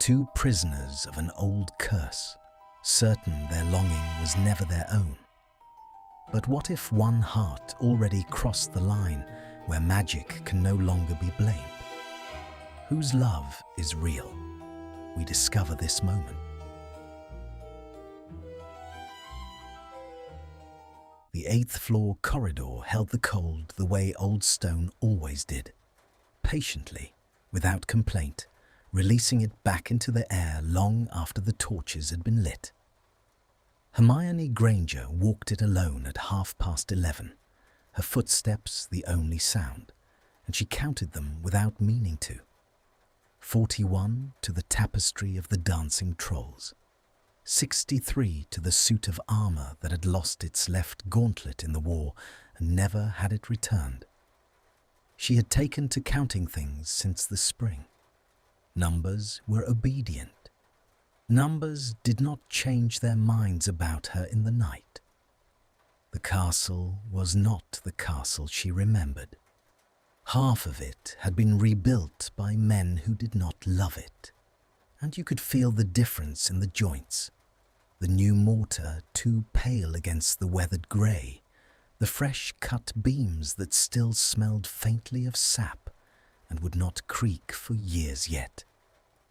two prisoners of an old curse, certain their longing was never their own. But what if one heart already crossed the line where magic can no longer be blamed? Whose love is real? We discover this moment. The 8th floor corridor held the cold the way old stone always did, patiently, without complaint, releasing it back into the air long after the torches had been lit. Hermione Granger walked it alone at 11:30, her footsteps the only sound, and she counted them without meaning to. 41 to the tapestry of the dancing trolls, 63 to the suit of armor that had lost its left gauntlet in the war and never had it returned. She had taken to counting things since the spring. Numbers were obedient. Numbers did not change their minds about her in the night. The castle was not the castle she remembered. Half of it had been rebuilt by men who did not love it, and you could feel the difference in the joints. The new mortar too pale against the weathered grey, the fresh cut beams that still smelled faintly of sap and would not creak for years yet.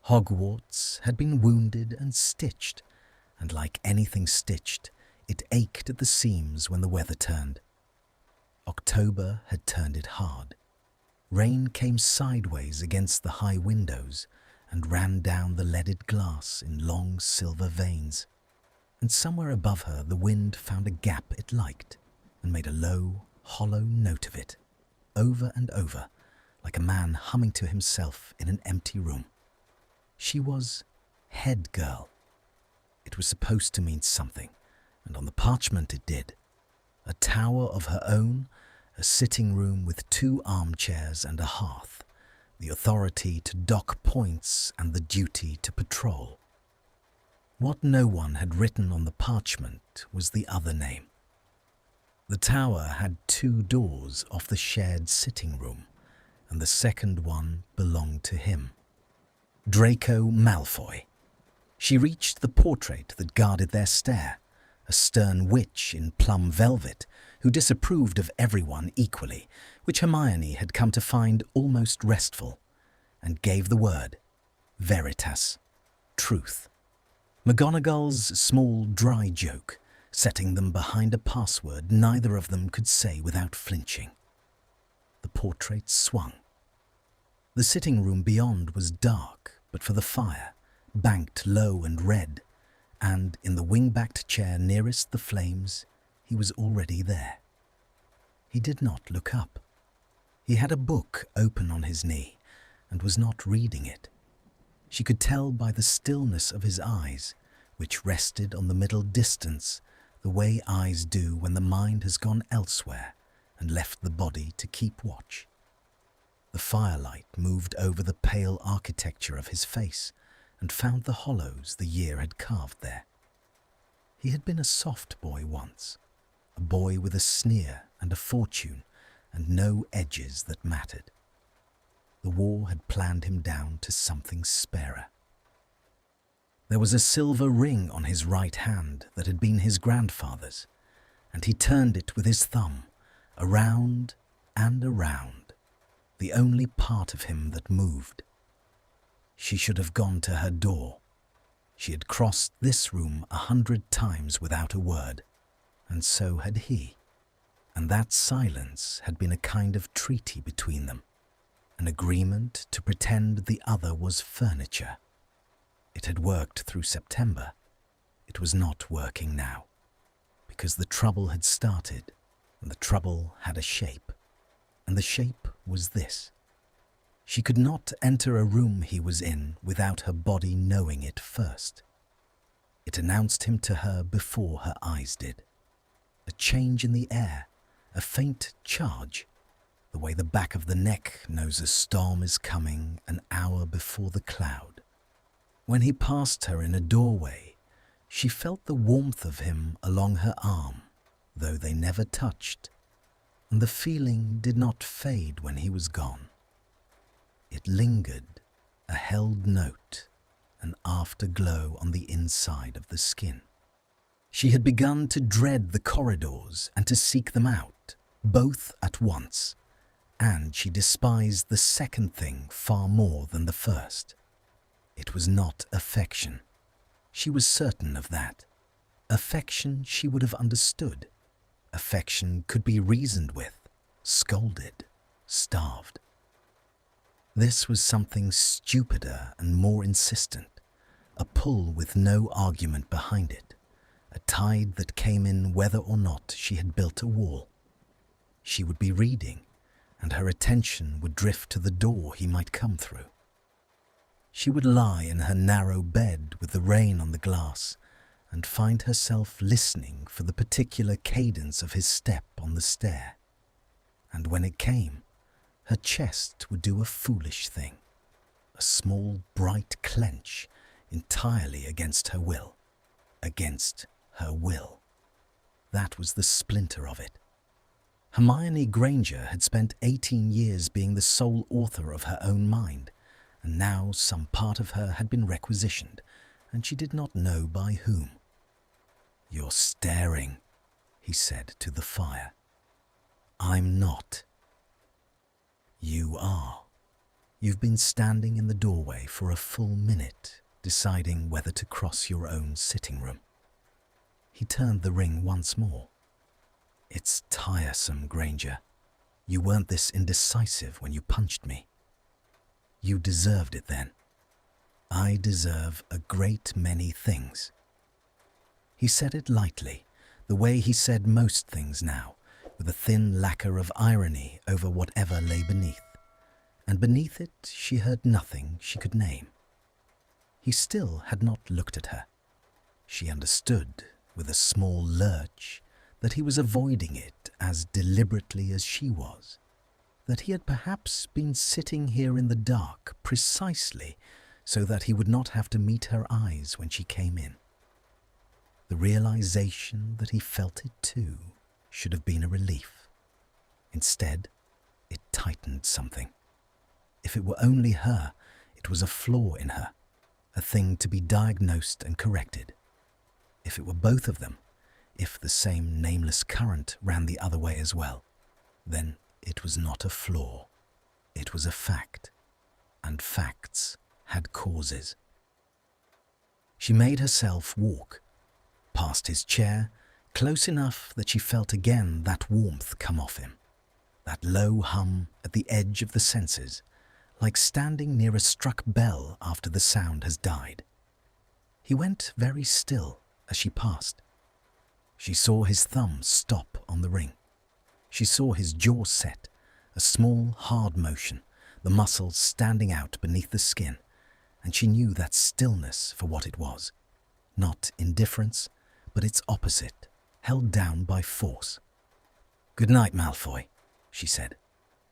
Hogwarts had been wounded and stitched, and like anything stitched, it ached at the seams when the weather turned. October had turned it hard. Rain came sideways against the high windows and ran down the leaded glass in long silver veins. And somewhere above her the wind found a gap it liked and made a low, hollow note of it, over and over, like a man humming to himself in an empty room. She was head girl. It was supposed to mean something, and on the parchment it did. A tower of her own, a sitting room with 2 armchairs and a hearth, the authority to dock points and the duty to patrol. What no one had written on the parchment was the other name. The tower had 2 doors off the shared sitting room, and the second one belonged to him. Draco Malfoy. She reached the portrait that guarded their stair, a stern witch in plum velvet who disapproved of everyone equally, which Hermione had come to find almost restful, and gave the word, veritas, truth. McGonagall's small, dry joke, setting them behind a password neither of them could say without flinching. The portrait swung. The sitting room beyond was dark, but for the fire, banked low and red, and in the wing-backed chair nearest the flames, he was already there. He did not look up. He had a book open on his knee, and was not reading it. She could tell by the stillness of his eyes, which rested on the middle distance, the way eyes do when the mind has gone elsewhere and left the body to keep watch. The firelight moved over the pale architecture of his face and found the hollows the year had carved there. He had been a soft boy once, a boy with a sneer and a fortune and no edges that mattered. The war had planned him down to something sparer. There was a silver ring on his right hand that had been his grandfather's, and he turned it with his thumb, around and around, the only part of him that moved. She should have gone to her door. She had crossed this room 100 times without a word, and so had he, and that silence had been a kind of treaty between them. An agreement to pretend the other was furniture. It had worked through September. It was not working now, because the trouble had started, and the trouble had a shape, and the shape was this. She could not enter a room he was in without her body knowing it first. It announced him to her before her eyes did. A change in the air, a faint charge, the way the back of the neck knows a storm is coming an hour before the cloud. When he passed her in a doorway, she felt the warmth of him along her arm, though they never touched, and the feeling did not fade when he was gone. It lingered, a held note, an afterglow on the inside of the skin. She had begun to dread the corridors and to seek them out, both at once, and she despised the second thing far more than the first. It was not affection. She was certain of that. Affection she would have understood. Affection could be reasoned with, scolded, starved. This was something stupider and more insistent, a pull with no argument behind it, a tide that came in whether or not she had built a wall. She would be reading, and her attention would drift to the door he might come through. She would lie in her narrow bed with the rain on the glass and find herself listening for the particular cadence of his step on the stair. And when it came, her chest would do a foolish thing, a small bright clench entirely against her will. Against her will. That was the splinter of it. Hermione Granger had spent 18 years being the sole author of her own mind, and now some part of her had been requisitioned, and she did not know by whom. "You're staring," he said to the fire. "I'm not." "You are. You've been standing in the doorway for a full minute, deciding whether to cross your own sitting room." He turned the ring once more. "It's tiresome, Granger. You weren't this indecisive when you punched me." "You deserved it then." "I deserve a great many things." He said it lightly, the way he said most things now, with a thin lacquer of irony over whatever lay beneath. And beneath it she heard nothing she could name. He still had not looked at her. She understood, with a small lurch, that he was avoiding it as deliberately as she was, that he had perhaps been sitting here in the dark precisely so that he would not have to meet her eyes when she came in. The realization that he felt it too should have been a relief. Instead, it tightened something. If it were only her, it was a flaw in her, a thing to be diagnosed and corrected. If it were both of them, if the same nameless current ran the other way as well, then it was not a flaw. It was a fact, and facts had causes. She made herself walk, past his chair, close enough that she felt again that warmth come off him, that low hum at the edge of the senses, like standing near a struck bell after the sound has died. He went very still as she passed. She saw his thumb stop on the ring. She saw his jaw set, a small, hard motion, the muscles standing out beneath the skin, and she knew that stillness for what it was. Not indifference, but its opposite, held down by force. "Good night, Malfoy," she said,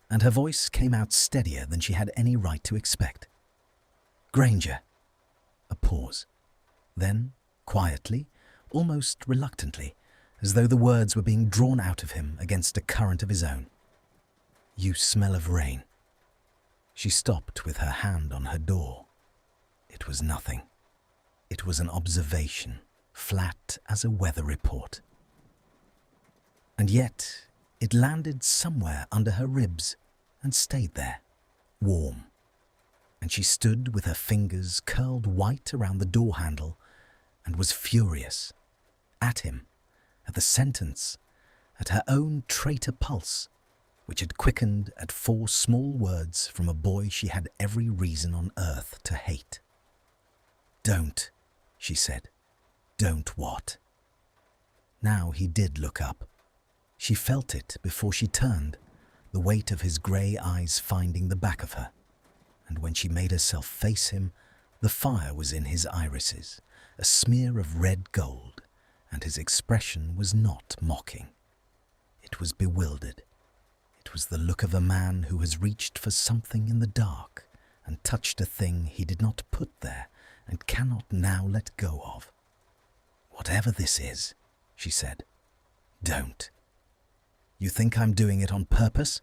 and her voice came out steadier than she had any right to expect. "Granger." A pause. Then, quietly, almost reluctantly, as though the words were being drawn out of him against a current of his own. "You smell of rain." She stopped with her hand on her door. It was nothing. It was an observation, flat as a weather report. And yet it landed somewhere under her ribs and stayed there, warm. And she stood with her fingers curled white around the door handle and was furious. At him, at the sentence, at her own traitor pulse, which had quickened at 4 small words from a boy she had every reason on earth to hate. "Don't," she said. "Don't what?" Now he did look up. She felt it before she turned, the weight of his grey eyes finding the back of her. And when she made herself face him, the fire was in his irises, a smear of red gold, and his expression was not mocking. It was bewildered. It was the look of a man who has reached for something in the dark and touched a thing he did not put there and cannot now let go of. "Whatever this is," she said, "don't. You think I'm doing it on purpose?"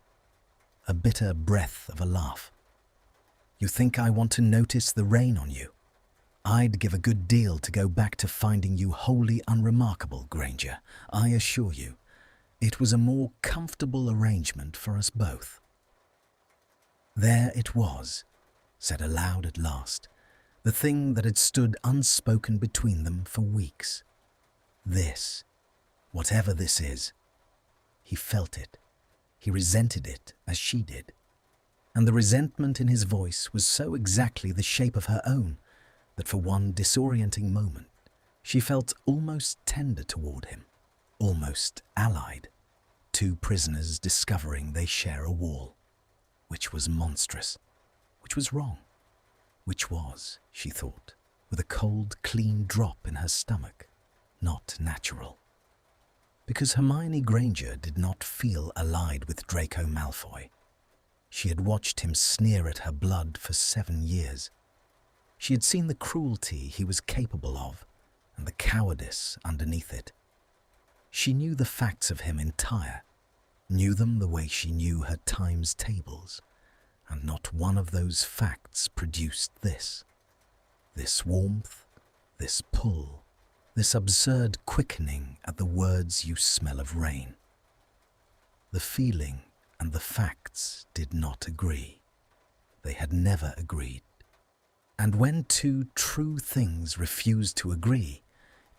A bitter breath of a laugh. "You think I want to notice the rain on you?" I'd give a good deal to go back to finding you wholly unremarkable, Granger. I assure you, it was a more comfortable arrangement for us both." There it was, said aloud at last, the thing that had stood unspoken between them for weeks. This, whatever this is. He felt it. He resented it as she did. And the resentment in his voice was so exactly the shape of her own that for one disorienting moment she felt almost tender toward him, almost allied, two prisoners discovering they share a wall, which was monstrous, which was wrong, which was, she thought, with a cold, clean drop in her stomach, not natural. Because Hermione Granger did not feel allied with Draco Malfoy. She had watched him sneer at her blood for 7 years. She had seen the cruelty he was capable of and the cowardice underneath it. She knew the facts of him entire, knew them the way she knew her times tables, and not one of those facts produced this. This warmth, this pull, this absurd quickening at the words "you smell of rain." The feeling and the facts did not agree. They had never agreed. And when two true things refused to agree,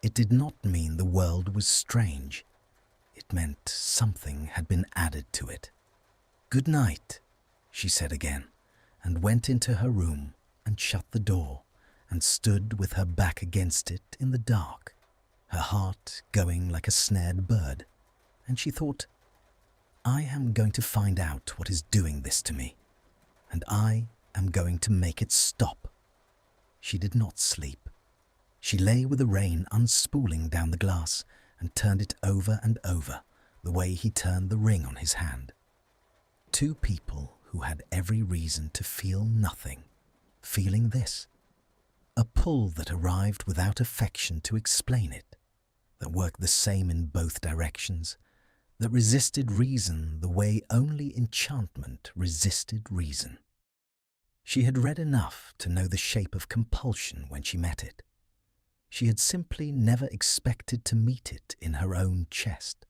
it did not mean the world was strange. It meant something had been added to it. "Good night," she said again, and went into her room and shut the door and stood with her back against it in the dark, her heart going like a snared bird. And she thought, "I am going to find out what is doing this to me, and I am going to make it stop." She did not sleep. She lay with the rain unspooling down the glass and turned it over and over, the way he turned the ring on his hand. Two people who had every reason to feel nothing, feeling this. A pull that arrived without affection to explain it, that worked the same in both directions, that resisted reason the way only enchantment resisted reason. She had read enough to know the shape of compulsion when she met it. She had simply never expected to meet it in her own chest.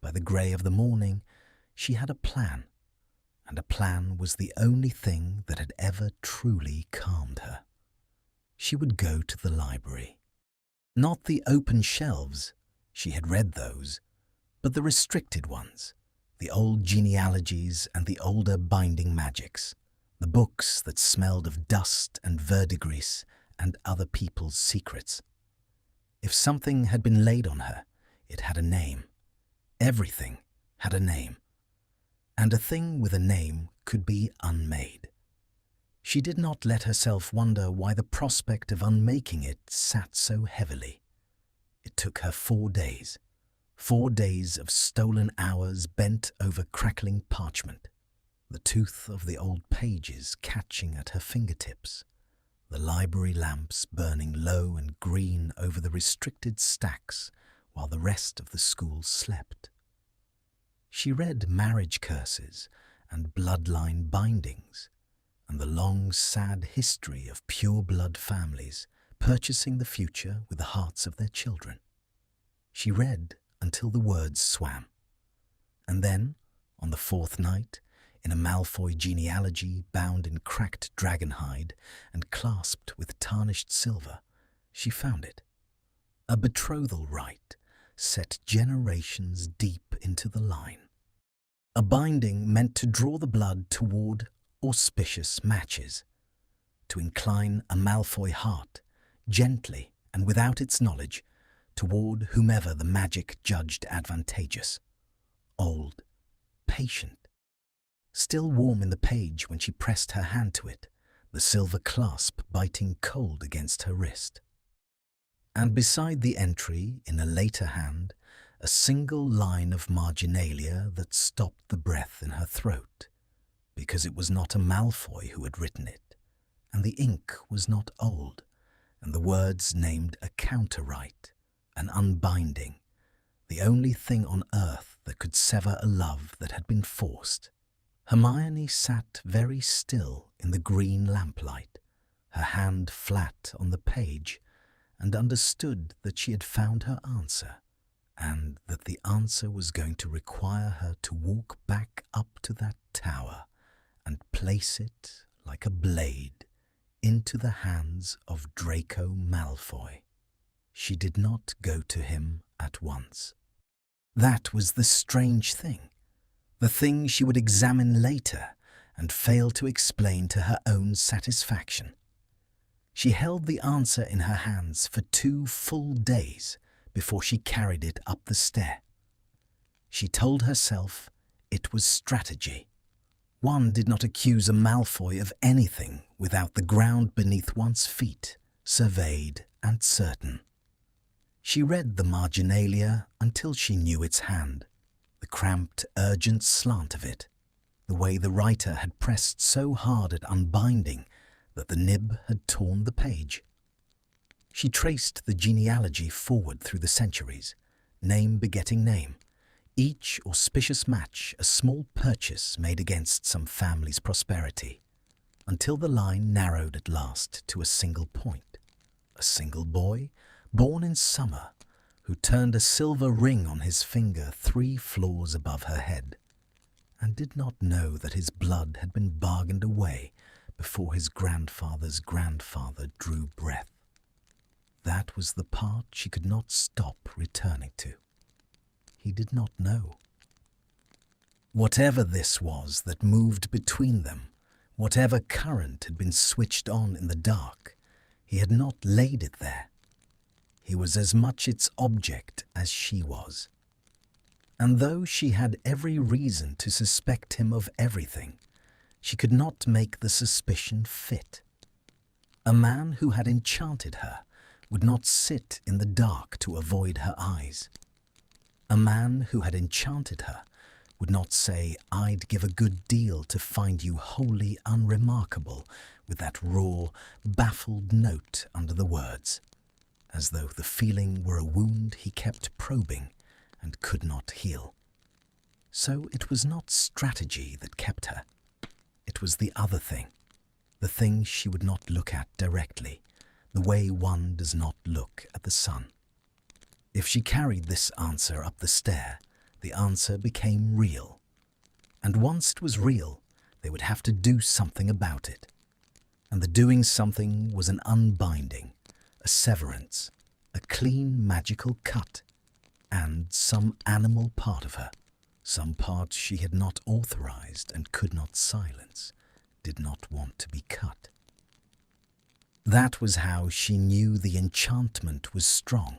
By the grey of the morning, she had a plan, and a plan was the only thing that had ever truly calmed her. She would go to the library. Not the open shelves, she had read those, but the restricted ones, the old genealogies and the older binding magics, the books that smelled of dust and verdigris and other people's secrets. If something had been laid on her, it had a name. Everything had a name. And a thing with a name could be unmade. She did not let herself wonder why the prospect of unmaking it sat so heavily. It took her 4 days. 4 days of stolen hours bent over crackling parchment, the tooth of the old pages catching at her fingertips, the library lamps burning low and green over the restricted stacks while the rest of the school slept. She read marriage curses and bloodline bindings, and the long, sad history of pure-blood families purchasing the future with the hearts of their children. She read until the words swam. And then, on the 4th night, in a Malfoy genealogy bound in cracked dragon hide and clasped with tarnished silver, she found it. A betrothal rite set generations deep into the line. A binding meant to draw the blood toward auspicious matches, to incline a Malfoy heart, gently and without its knowledge, toward whomever the magic judged advantageous. Old, patient, still warm in the page when she pressed her hand to it, the silver clasp biting cold against her wrist. And beside the entry, in a later hand, a single line of marginalia that stopped the breath in her throat, because it was not a Malfoy who had written it, and the ink was not old, and the words named a counter-rite, an unbinding, the only thing on earth that could sever a love that had been forced. Hermione sat very still in the green lamplight, her hand flat on the page, and understood that she had found her answer, and that the answer was going to require her to walk back up to that tower and place it, like a blade, into the hands of Draco Malfoy. She did not go to him at once. That was the strange thing, the thing she would examine later and fail to explain to her own satisfaction. She held the answer in her hands for 2 full days before she carried it up the stair. She told herself it was strategy. One did not accuse a Malfoy of anything without the ground beneath one's feet surveyed and certain. She read the marginalia until she knew its hand, the cramped, urgent slant of it, the way the writer had pressed so hard at unbinding that the nib had torn the page. She traced the genealogy forward through the centuries, name begetting name, each auspicious match a small purchase made against some family's prosperity, until the line narrowed at last to a single point. A single boy, born in summer, who turned a silver ring on his finger 3 floors above her head, and did not know that his blood had been bargained away before his grandfather's grandfather drew breath. That was the part she could not stop returning to. He did not know. Whatever this was that moved between them, whatever current had been switched on in the dark, he had not laid it there. He was as much its object as she was. And though she had every reason to suspect him of everything, she could not make the suspicion fit. A man who had enchanted her would not sit in the dark to avoid her eyes. A man who had enchanted her would not say, "I'd give a good deal to find you wholly unremarkable," with that raw, baffled note under the words, as though the feeling were a wound he kept probing and could not heal. So it was not strategy that kept her. It was the other thing, the thing she would not look at directly, the way one does not look at the sun. If she carried this answer up the stair, the answer became real. And once it was real, they would have to do something about it. And the doing something was an unbinding, a severance, a clean magical cut, and some animal part of her, some part she had not authorized and could not silence, did not want to be cut. That was how she knew the enchantment was strong.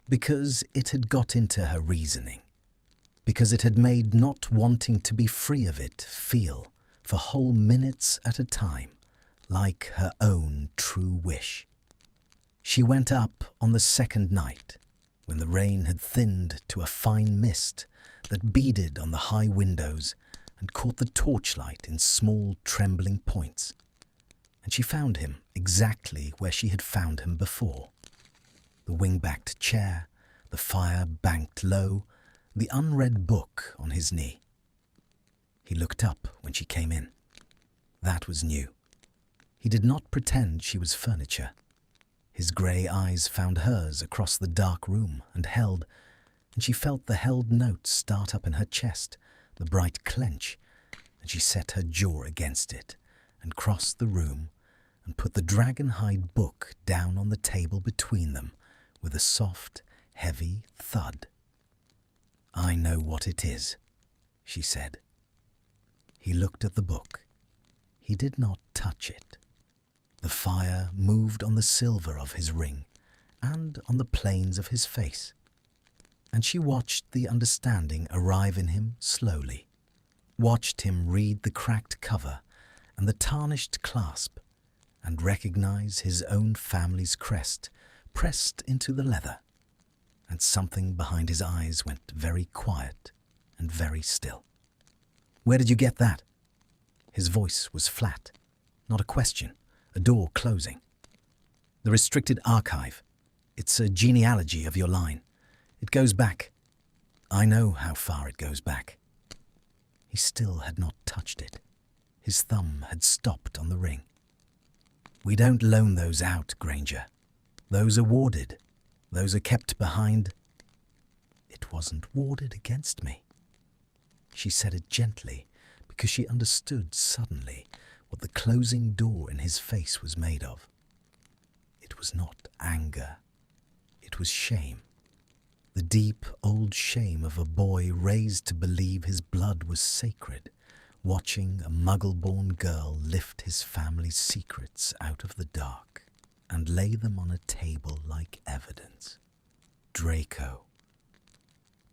Because it had got into her reasoning. Because it had made not wanting to be free of it feel, for whole minutes at a time, like her own true wish. She went up on the second night, when the rain had thinned to a fine mist that beaded on the high windows and caught the torchlight in small trembling points. And she found him exactly where she had found him before. The wing-backed chair, the fire banked low, the unread book on his knee. He looked up when she came in. That was new. He did not pretend she was furniture. His grey eyes found hers across the dark room and she felt the held note start up in her chest, the bright clench, and she set her jaw against it and crossed the room and put the dragon-hide book down on the table between them with a soft, heavy thud. "I know what it is," she said. He looked at the book. He did not touch it. The fire moved on the silver of his ring and on the planes of his face, and she watched the understanding arrive in him slowly, watched him read the cracked cover and the tarnished clasp, and recognize his own family's crest pressed into the leather, and something behind his eyes went very quiet and very still. "Where did you get that?" His voice was flat, not a question, a door closing. "The restricted archive. It's a genealogy of your line. It goes back. I know how far it goes back." He still had not touched it. His thumb had stopped on the ring. We don't loan those out, Granger. Those are warded. Those are kept behind. It wasn't warded against me. She said it gently because she understood suddenly what the closing door in his face was made of. It was not anger. It was shame. The deep old shame of a boy raised to believe his blood was sacred, watching a muggle-born girl lift his family's secrets out of the dark and lay them on a table like evidence. Draco.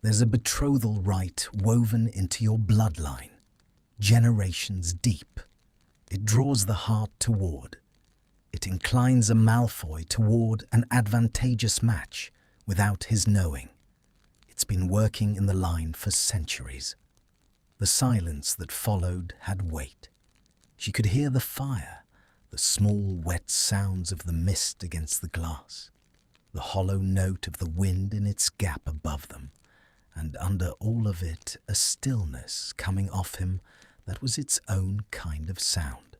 There's a betrothal rite woven into your bloodline, generations deep. It draws the heart toward. It inclines a Malfoy toward an advantageous match without his knowing. It's been working in the line for centuries. The silence that followed had weight. She could hear the fire, the small wet sounds of the mist against the glass, the hollow note of the wind in its gap above them, and under all of it a stillness coming off him that was its own kind of sound.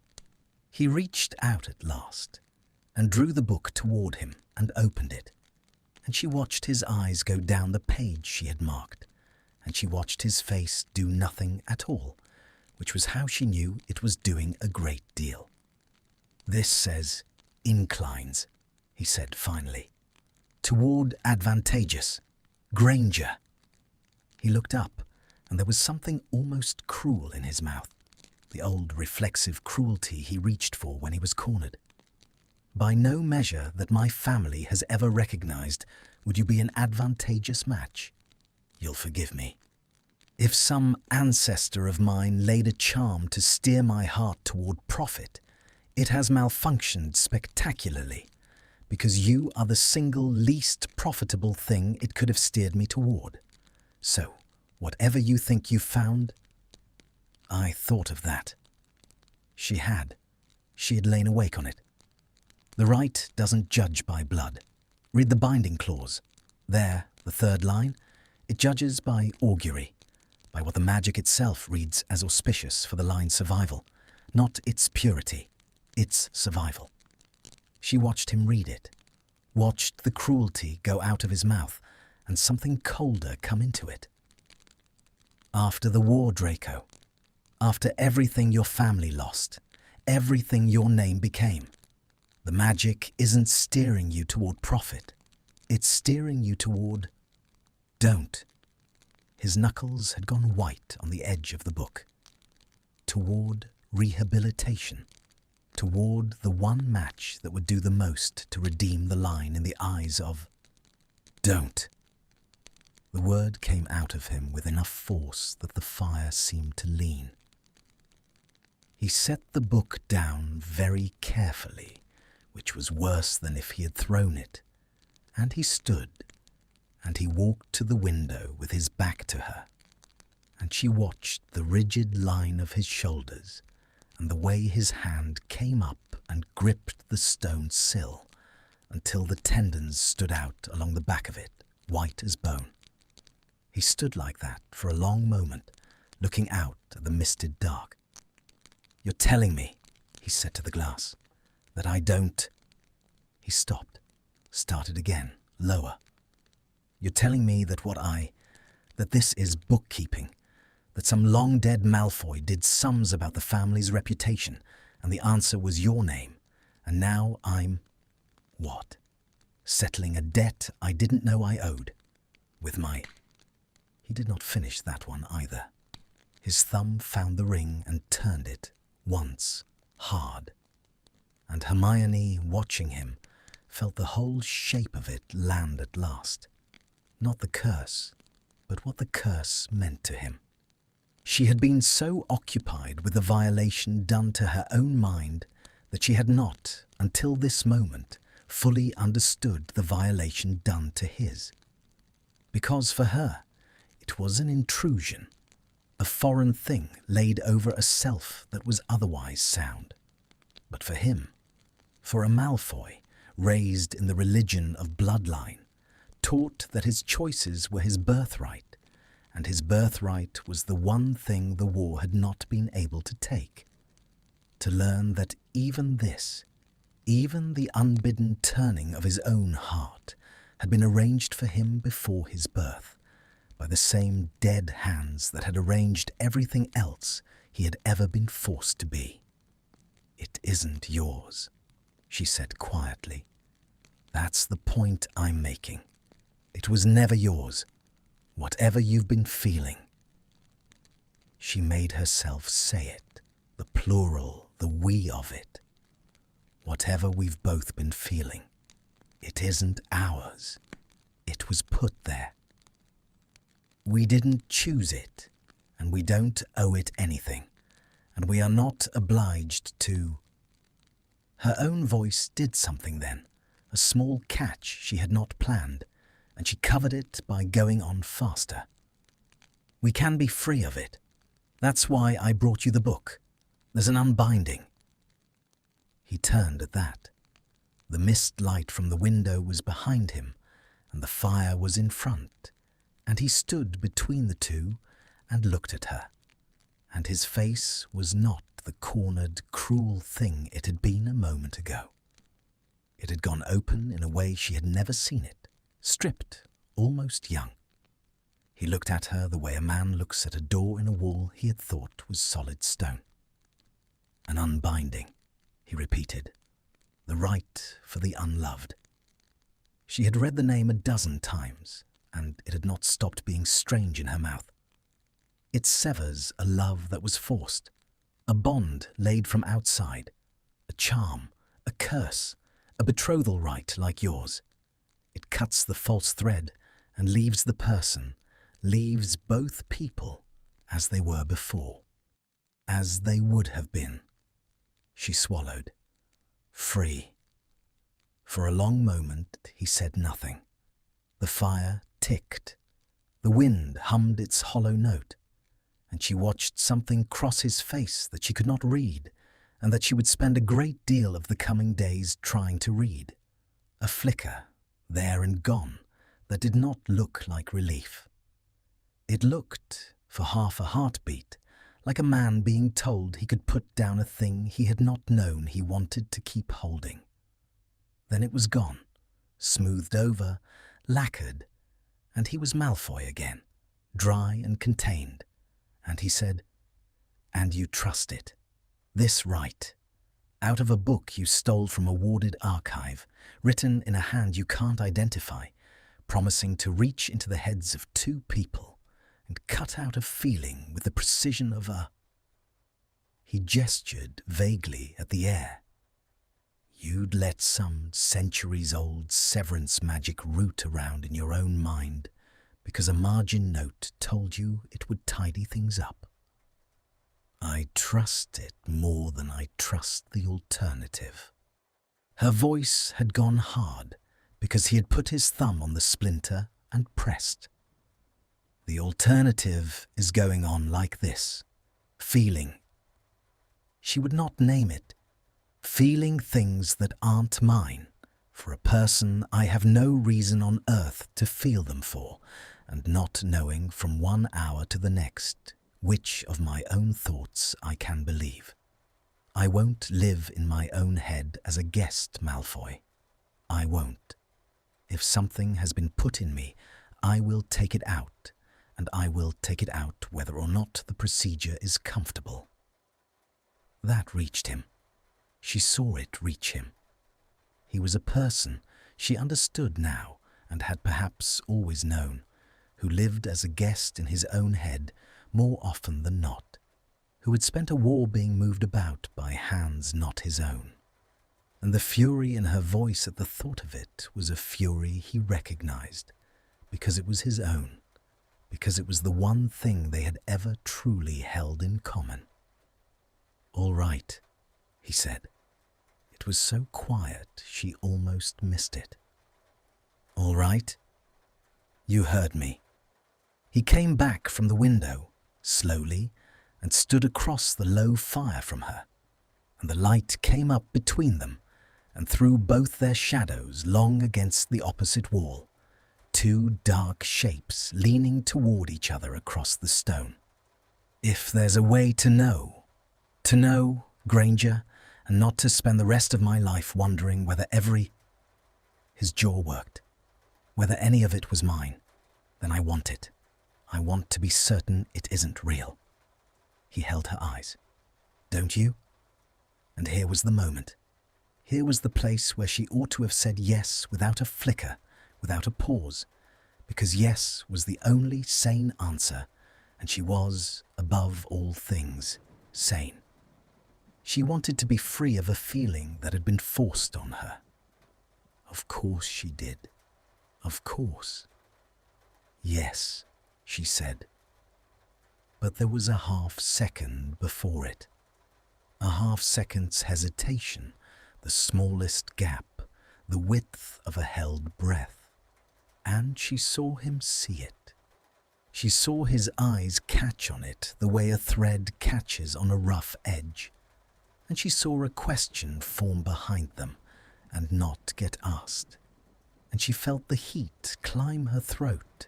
He reached out at last and drew the book toward him and opened it, and she watched his eyes go down the page she had marked, and she watched his face do nothing at all, which was how she knew it was doing a great deal. "This says inclines," he said finally. "Toward advantageous. Granger." He looked up, and there was something almost cruel in his mouth, the old reflexive cruelty he reached for when he was cornered. "By no measure that my family has ever recognized would you be an advantageous match. You'll forgive me. If some ancestor of mine laid a charm to steer my heart toward profit, it has malfunctioned spectacularly, because you are the single least profitable thing it could have steered me toward. So, whatever you think you found..." I thought of that. She had. She had lain awake on it. The Rite doesn't judge by blood. Read the binding clause. There, the third line, it judges by augury, by what the magic itself reads as auspicious for the line's survival, not its purity, its survival. She watched him read it, watched the cruelty go out of his mouth and something colder come into it. "After the war, Draco, after everything your family lost, everything your name became, the magic isn't steering you toward profit. It's steering you toward... Don't." His knuckles had gone white on the edge of the book. "Toward rehabilitation. Toward the one match that would do the most to redeem the line in the eyes of... Don't." The word came out of him with enough force that the fire seemed to lean. He set the book down very carefully, which was worse than if he had thrown it, and he stood, and he walked to the window with his back to her, and she watched the rigid line of his shoulders and the way his hand came up and gripped the stone sill until the tendons stood out along the back of it, white as bone. He stood like that for a long moment, looking out at the misted dark. "You're telling me," he said to the glass, "that I don't..." He stopped, started again, lower. "You're telling me that that this is bookkeeping, that some long-dead Malfoy did sums about the family's reputation, and the answer was your name, and now I'm... what? Settling a debt I didn't know I owed. With my..." He did not finish that one either. His thumb found the ring and turned it, once, hard. And Hermione, watching him, felt the whole shape of it land at last. Not the curse, but what the curse meant to him. She had been so occupied with the violation done to her own mind that she had not, until this moment, fully understood the violation done to his. Because for her, it was an intrusion, a foreign thing laid over a self that was otherwise sound. But for him, for a Malfoy, raised in the religion of bloodline, taught that his choices were his birthright, and his birthright was the one thing the war had not been able to take. To learn that even this, Even the unbidden turning of his own heart had been arranged for him before his birth, by the same dead hands that had arranged everything else he had ever been forced to be. "It isn't yours," she said quietly. "That's the point I'm making. It was never yours, whatever you've been feeling." She made herself say it, the plural, the we of it. Whatever we've both been feeling, it isn't ours. It was put there. We didn't choose it, and we don't owe it anything, and we are not obliged to. Her own voice did something then, a small catch she had not planned, and she covered it by going on faster. "We can be free of it. That's why I brought you the book. There's an unbinding." He turned at that. The mist light from the window was behind him, and the fire was in front, and he stood between the two and looked at her, and his face was not the cornered, cruel thing it had been a moment ago. It had gone open in a way she had never seen it, stripped, almost young. He looked at her the way a man looks at a door in a wall he had thought was solid stone. "An unbinding," he repeated. "The rite for the unloved." She had read the name a dozen times, and it had not stopped being strange in her mouth. It severs a love that was forced, a bond laid from outside, a charm, a curse, a betrothal rite like yours. It cuts the false thread and leaves the person, leaves both people as they were before, as they would have been. She swallowed. Free. For a long moment he said nothing. The fire ticked. The wind hummed its hollow note, and she watched something cross his face that she could not read, and that she would spend a great deal of the coming days trying to read. A flicker, there and gone, that did not look like relief. It looked, for half a heartbeat, like a man being told he could put down a thing he had not known he wanted to keep holding. Then it was gone, smoothed over, lacquered, and he was Malfoy again, dry and contained. And he said, "And you trust it. This rite, out of a book you stole from a warded archive, written in a hand you can't identify, promising to reach into the heads of two people and cut out a feeling with the precision of a..." He gestured vaguely at the air. "You'd let some centuries-old severance magic root around in your own mind because a margin note told you it would tidy things up. I trust it more than I trust the alternative." Her voice had gone hard because he had put his thumb on the splinter and pressed. "The alternative is going on like this. Feeling." She would not name it. "Feeling things that aren't mine, for a person I have no reason on earth to feel them for, and not knowing from one hour to the next which of my own thoughts I can believe. I won't live in my own head as a guest, Malfoy. I won't. If something has been put in me, I will take it out, and I will take it out whether or not the procedure is comfortable." That reached him. She saw it reach him. He was a person she understood now and had perhaps always known, who lived as a guest in his own head more often than not, who had spent a war being moved about by hands not his own. And the fury in her voice at the thought of it was a fury he recognized, because it was his own, because it was the one thing they had ever truly held in common. "All right," he said. It was so quiet she almost missed it. "All right? You heard me." He came back from the window, slowly, and stood across the low fire from her, and the light came up between them and threw both their shadows long against the opposite wall, two dark shapes leaning toward each other across the stone. "If there's a way to know, Granger, and not to spend the rest of my life wondering whether His jaw worked. Whether any of it was mine, then I want it. I want to be certain it isn't real. He held her eyes. Don't you? And here was the moment. Here was the place where she ought to have said yes without a flicker, without a pause, because yes was the only sane answer, and she was, above all things, sane. She wanted to be free of a feeling that had been forced on her. Of course she did. Of course. Yes, she said. But there was a half-second before it. A half-second's hesitation, the smallest gap, the width of a held breath. And she saw him see it. She saw his eyes catch on it the way a thread catches on a rough edge. And she saw a question form behind them and not get asked. And she felt the heat climb her throat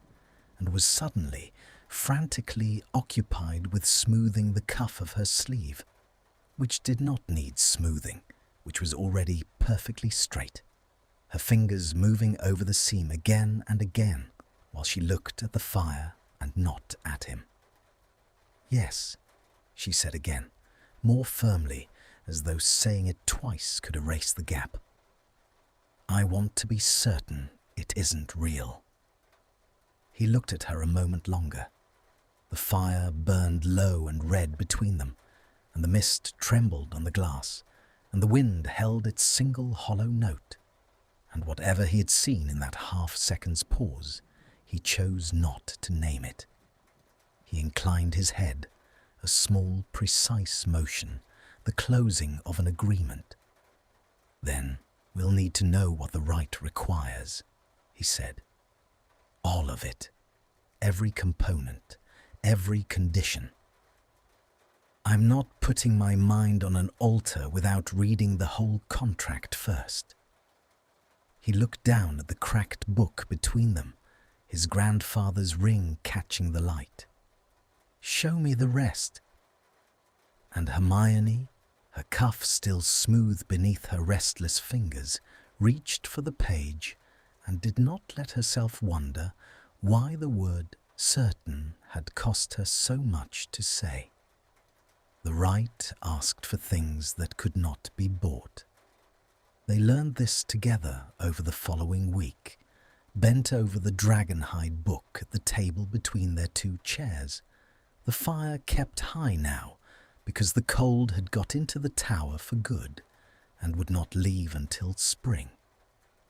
and was suddenly, frantically occupied with smoothing the cuff of her sleeve, which did not need smoothing, which was already perfectly straight, her fingers moving over the seam again and again while she looked at the fire and not at him. Yes, she said again, more firmly, as though saying it twice could erase the gap. I want to be certain it isn't real. He looked at her a moment longer. The fire burned low and red between them, and the mist trembled on the glass, and the wind held its single hollow note. And whatever he had seen in that half-second's pause, he chose not to name it. He inclined his head, a small, precise motion, the closing of an agreement. Then we'll need to know what the rite requires, he said. All of it. Every component. Every condition. I'm not putting my mind on an altar without reading the whole contract first. He looked down at the cracked book between them, his grandfather's ring catching the light. Show me the rest. And Hermione, her cuff still smooth beneath her restless fingers, reached for the page and did not let herself wonder why the word certain had cost her so much to say. The rite asked for things that could not be bought. They learned this together over the following week, bent over the dragonhide book at the table between their two chairs. The fire kept high now, because the cold had got into the tower for good and would not leave until spring.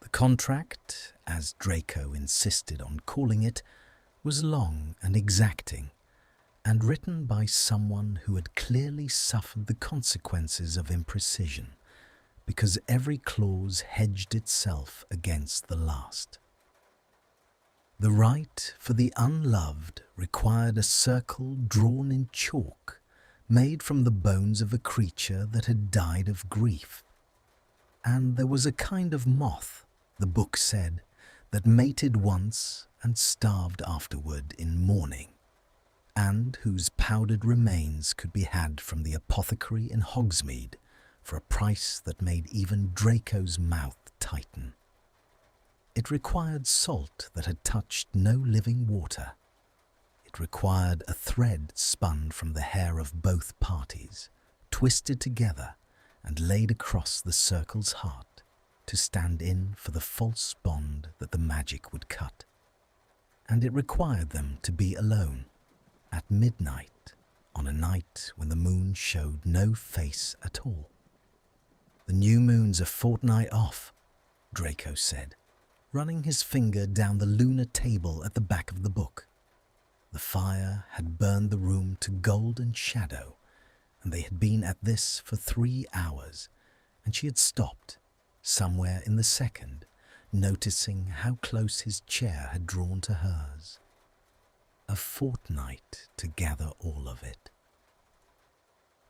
The contract, as Draco insisted on calling it, was long and exacting, and written by someone who had clearly suffered the consequences of imprecision, because every clause hedged itself against the last. The rite for the unloved required a circle drawn in chalk, made from the bones of a creature that had died of grief. And there was a kind of moth, the book said, that mated once and starved afterward in mourning, and whose powdered remains could be had from the apothecary in Hogsmeade for a price that made even Draco's mouth tighten. It required salt that had touched no living water. It required a thread spun from the hair of both parties, twisted together and laid across the circle's heart to stand in for the false bond that the magic would cut. And it required them to be alone, at midnight, on a night when the moon showed no face at all. The new moon's a fortnight off, Draco said, running his finger down the lunar table at the back of the book. The fire had burned the room to golden shadow, and they had been at this for 3 hours, and she had stopped, somewhere in the second, noticing how close his chair had drawn to hers. A fortnight to gather all of it.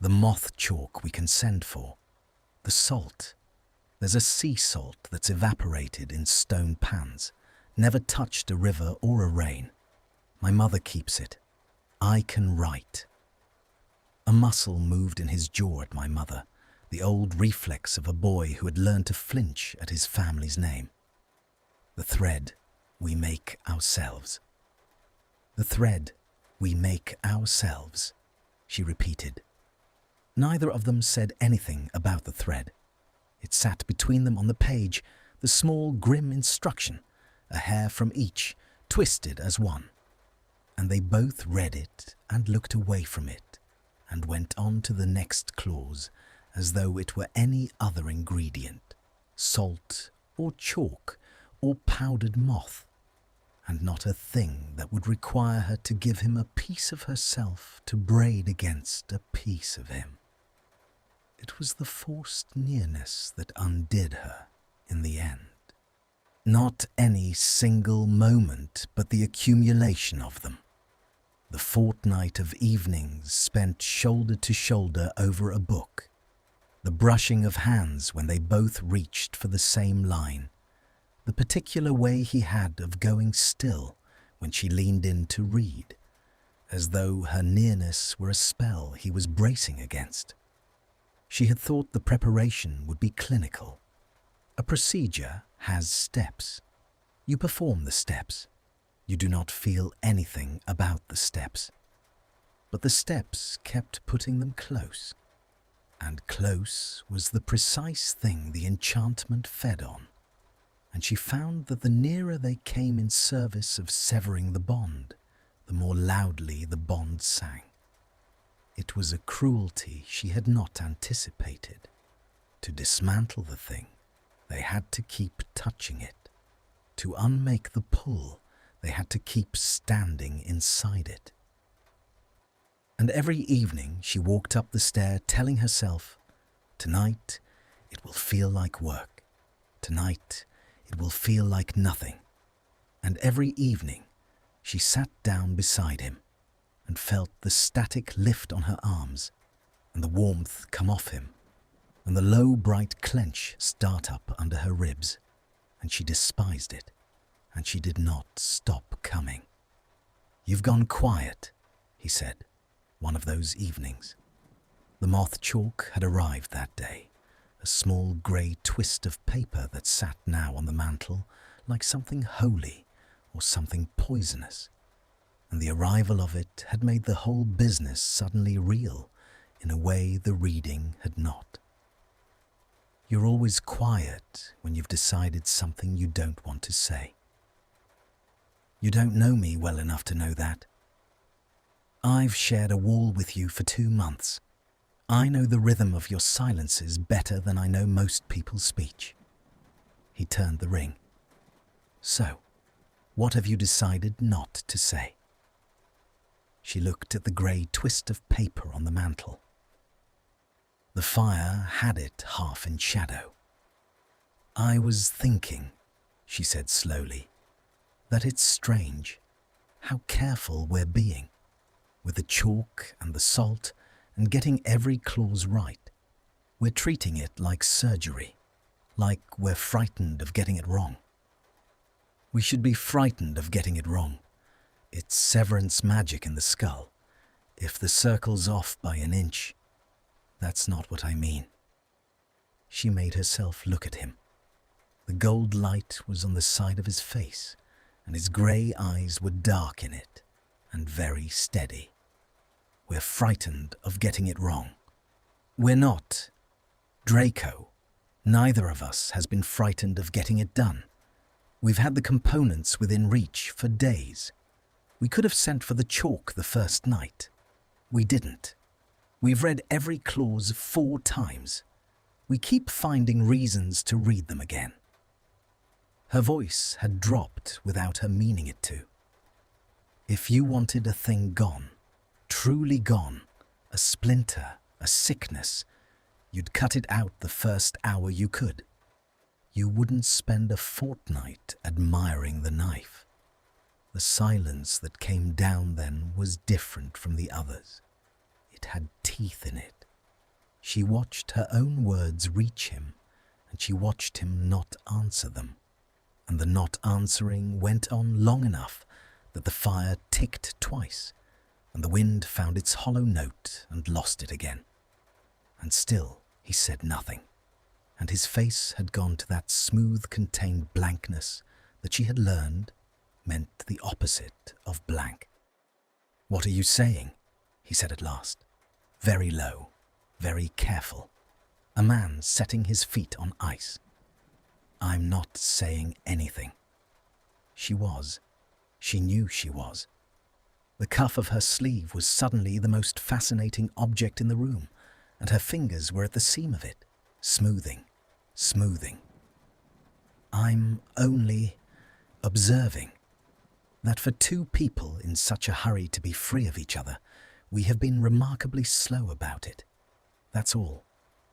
The moth chalk we can send for. The salt. There's a sea salt that's evaporated in stone pans, never touched a river or a rain. My mother keeps it. I can write. A muscle moved in his jaw at my mother, the old reflex of a boy who had learned to flinch at his family's name. The thread we make ourselves. The thread we make ourselves, she repeated. Neither of them said anything about the thread. It sat between them on the page, the small grim instruction, a hair from each, twisted as one. And they both read it and looked away from it and went on to the next clause as though it were any other ingredient, salt or chalk or powdered moth, and not a thing that would require her to give him a piece of herself to braid against a piece of him. It was the forced nearness that undid her in the end. Not any single moment, but the accumulation of them. The fortnight of evenings spent shoulder to shoulder over a book. The brushing of hands when they both reached for the same line. The particular way he had of going still when she leaned in to read, as though her nearness were a spell he was bracing against. She had thought the preparation would be clinical. A procedure has steps. You perform the steps. You do not feel anything about the steps. But the steps kept putting them close. And close was the precise thing the enchantment fed on. And she found that the nearer they came in service of severing the bond, the more loudly the bond sang. It was a cruelty she had not anticipated. To dismantle the thing, they had to keep touching it. To unmake the pull, they had to keep standing inside it. And every evening she walked up the stair telling herself, "Tonight it will feel like work. Tonight it will feel like nothing." And every evening she sat down beside him and felt the static lift on her arms and the warmth come off him and the low bright clench start up under her ribs, and she despised it, and she did not stop coming. "You've gone quiet," he said, one of those evenings. The moth chalk had arrived that day, a small grey twist of paper that sat now on the mantel like something holy or something poisonous, and the arrival of it had made the whole business suddenly real in a way the reading had not. You're always quiet when you've decided something you don't want to say. You don't know me well enough to know that. I've shared a wall with you for 2 months. I know the rhythm of your silences better than I know most people's speech. He turned the ring. So, what have you decided not to say? She looked at the grey twist of paper on the mantel. The fire had it half in shadow. "I was thinking," she said slowly, "that it's strange how careful we're being, with the chalk and the salt and getting every clause right. We're treating it like surgery, like we're frightened of getting it wrong. We should be frightened of getting it wrong. It's severance magic in the skull. If the circle's off by an inch, that's not what I mean." She made herself look at him. The gold light was on the side of his face, and his grey eyes were dark in it, and very steady. "We're frightened of getting it wrong. We're not. Draco, neither of us has been frightened of getting it done. We've had the components within reach for days. We could have sent for the chalk the first night. We didn't. We've read every clause 4 times. We keep finding reasons to read them again." Her voice had dropped without her meaning it to. "If you wanted a thing gone, truly gone, a splinter, a sickness, you'd cut it out the first hour you could. You wouldn't spend a fortnight admiring the knife." The silence that came down then was different from the others. It had teeth in it. She watched her own words reach him, and she watched him not answer them. And the not answering went on long enough that the fire ticked twice, and the wind found its hollow note and lost it again. And still He said nothing, and his face had gone to that smooth, contained blankness that she had learned meant the opposite of blank. "What are you saying?" he said at last, very low, very careful, a man setting his feet on ice. "I'm not saying anything." She was. She knew she was. The cuff of her sleeve was suddenly the most fascinating object in the room, and her fingers were at the seam of it, smoothing, smoothing. "I'm only observing that for two people in such a hurry to be free of each other, we have been remarkably slow about it. That's all.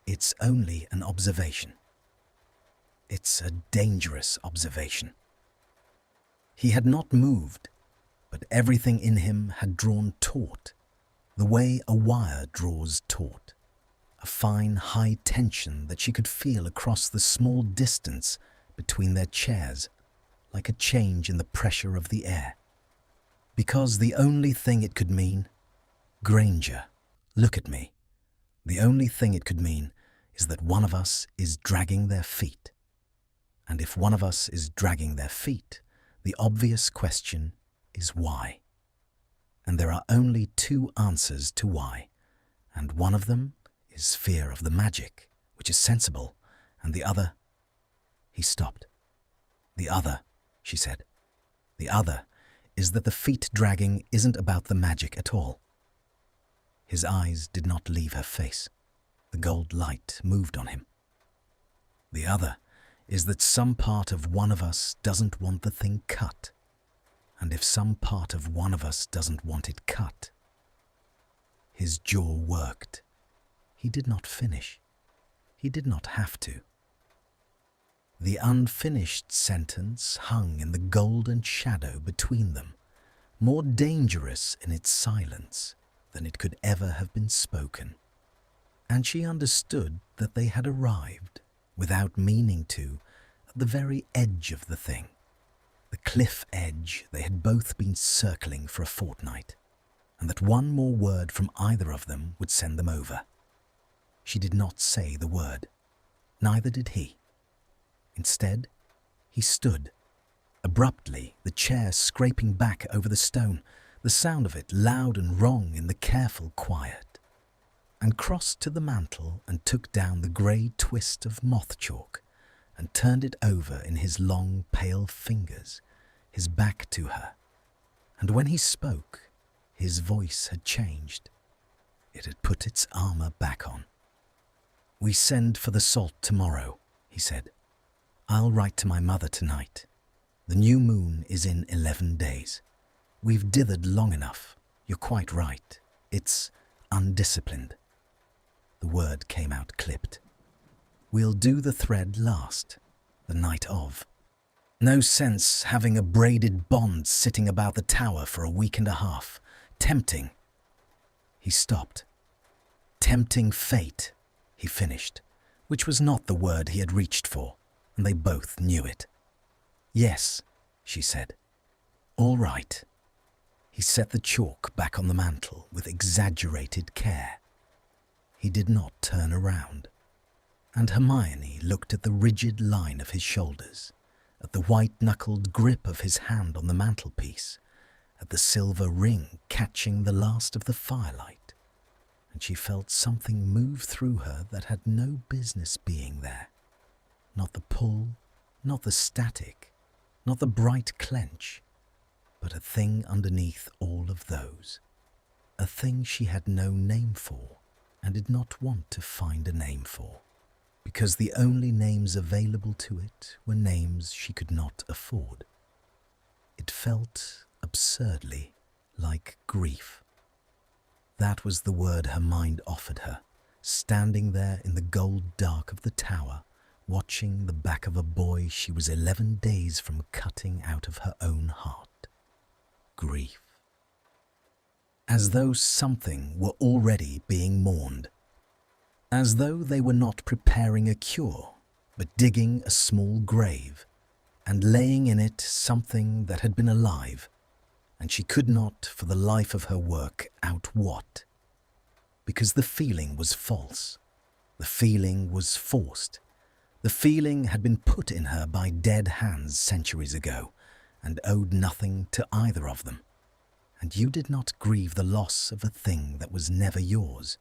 It's only an observation. It's a dangerous observation." He had not moved, but everything in him had drawn taut, the way a wire draws taut, a fine high tension that she could feel across the small distance between their chairs, like a change in the pressure of the air. Because the only thing it could mean, "Granger, look at me," the only thing it could mean is that one of us is dragging their feet. And if one of us is dragging their feet, the obvious question is why. And there are only two answers to why, and one of them is fear of the magic, which is sensible, and the other... He stopped. "The other," she said, "the other is that the feet dragging isn't about the magic at all." His eyes did not leave her face. The gold light moved on him. "The other is that some part of one of us doesn't want the thing cut. And if some part of one of us doesn't want it cut..." His jaw worked. He did not finish. He did not have to. The unfinished sentence hung in the golden shadow between them, more dangerous in its silence than it could ever have been spoken. And she understood that they had arrived, without meaning to, at the very edge of the thing, the cliff edge they had both been circling for a fortnight, and that one more word from either of them would send them over. She did not say the word. Neither did he. Instead, he stood, abruptly, the chair scraping back over the stone, the sound of it loud and wrong in the careful quiet, and crossed to the mantel and took down the grey twist of moth chalk and turned it over in his long, pale fingers, his back to her. And when he spoke, his voice had changed. It had put its armour back on. "We send for the salt tomorrow," he said. "I'll write to my mother tonight. The new moon is in 11 days. We've dithered long enough. You're quite right. It's undisciplined." The word came out clipped. "We'll do the thread last, the night of. No sense having a braided bond sitting about the tower for a week and a half. Tempting." He stopped. "Tempting fate," he finished, which was not the word he had reached for, and they both knew it. "Yes," she said. "All right." He set the chalk back on the mantel with exaggerated care. He did not turn around, and Hermione looked at the rigid line of his shoulders, at the white-knuckled grip of his hand on the mantelpiece, at the silver ring catching the last of the firelight, and she felt something move through her that had no business being there. Not the pull, not the static, not the bright clench, but a thing underneath all of those, a thing she had no name for and did not want to find a name for, because the only names available to it were names she could not afford. It felt absurdly like grief. That was the word her mind offered her, standing there in the gold dark of the tower, watching the back of a boy she was 11 days from cutting out of her own heart. Grief. As though something were already being mourned. As though they were not preparing a cure, but digging a small grave and laying in it something that had been alive, and she could not, for the life of her work, out what. Because the feeling was false. The The feeling was forced. The feeling had been put in her by dead hands centuries ago and owed nothing to either of them. And you did not grieve the loss of a thing that was never yours.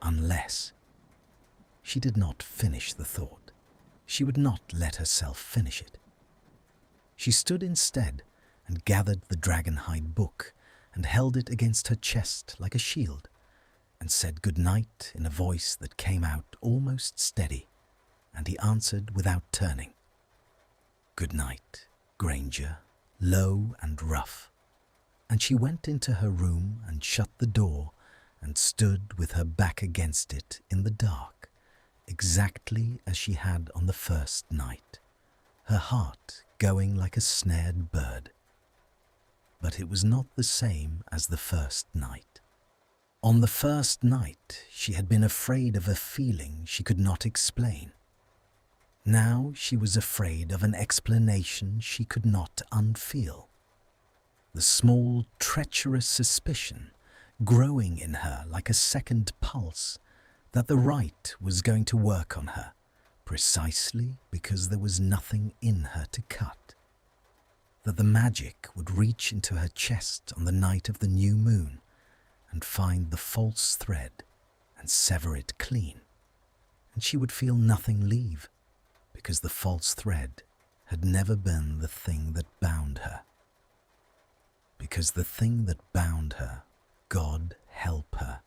Unless. She did not finish the thought. She would not let herself finish it. She stood instead and gathered the dragonhide book and held it against her chest like a shield, and said good night in a voice that came out almost steady, and he answered without turning. Good night, Granger, low and rough. And she went into her room and shut the door and stood with her back against it in the dark, exactly as she had on the first night, her heart going like a snared bird. But it was not the same as the first night. On the first night, she had been afraid of a feeling she could not explain. Now she was afraid of an explanation she could not unfeel. The small, treacherous suspicion growing in her like a second pulse that the Rite was going to work on her, precisely because there was nothing in her to cut. That the magic would reach into her chest on the night of the new moon and find the false thread and sever it clean, and she would feel nothing leave, because the false thread had never been the thing that bound her. Because the thing that bound her, God help her,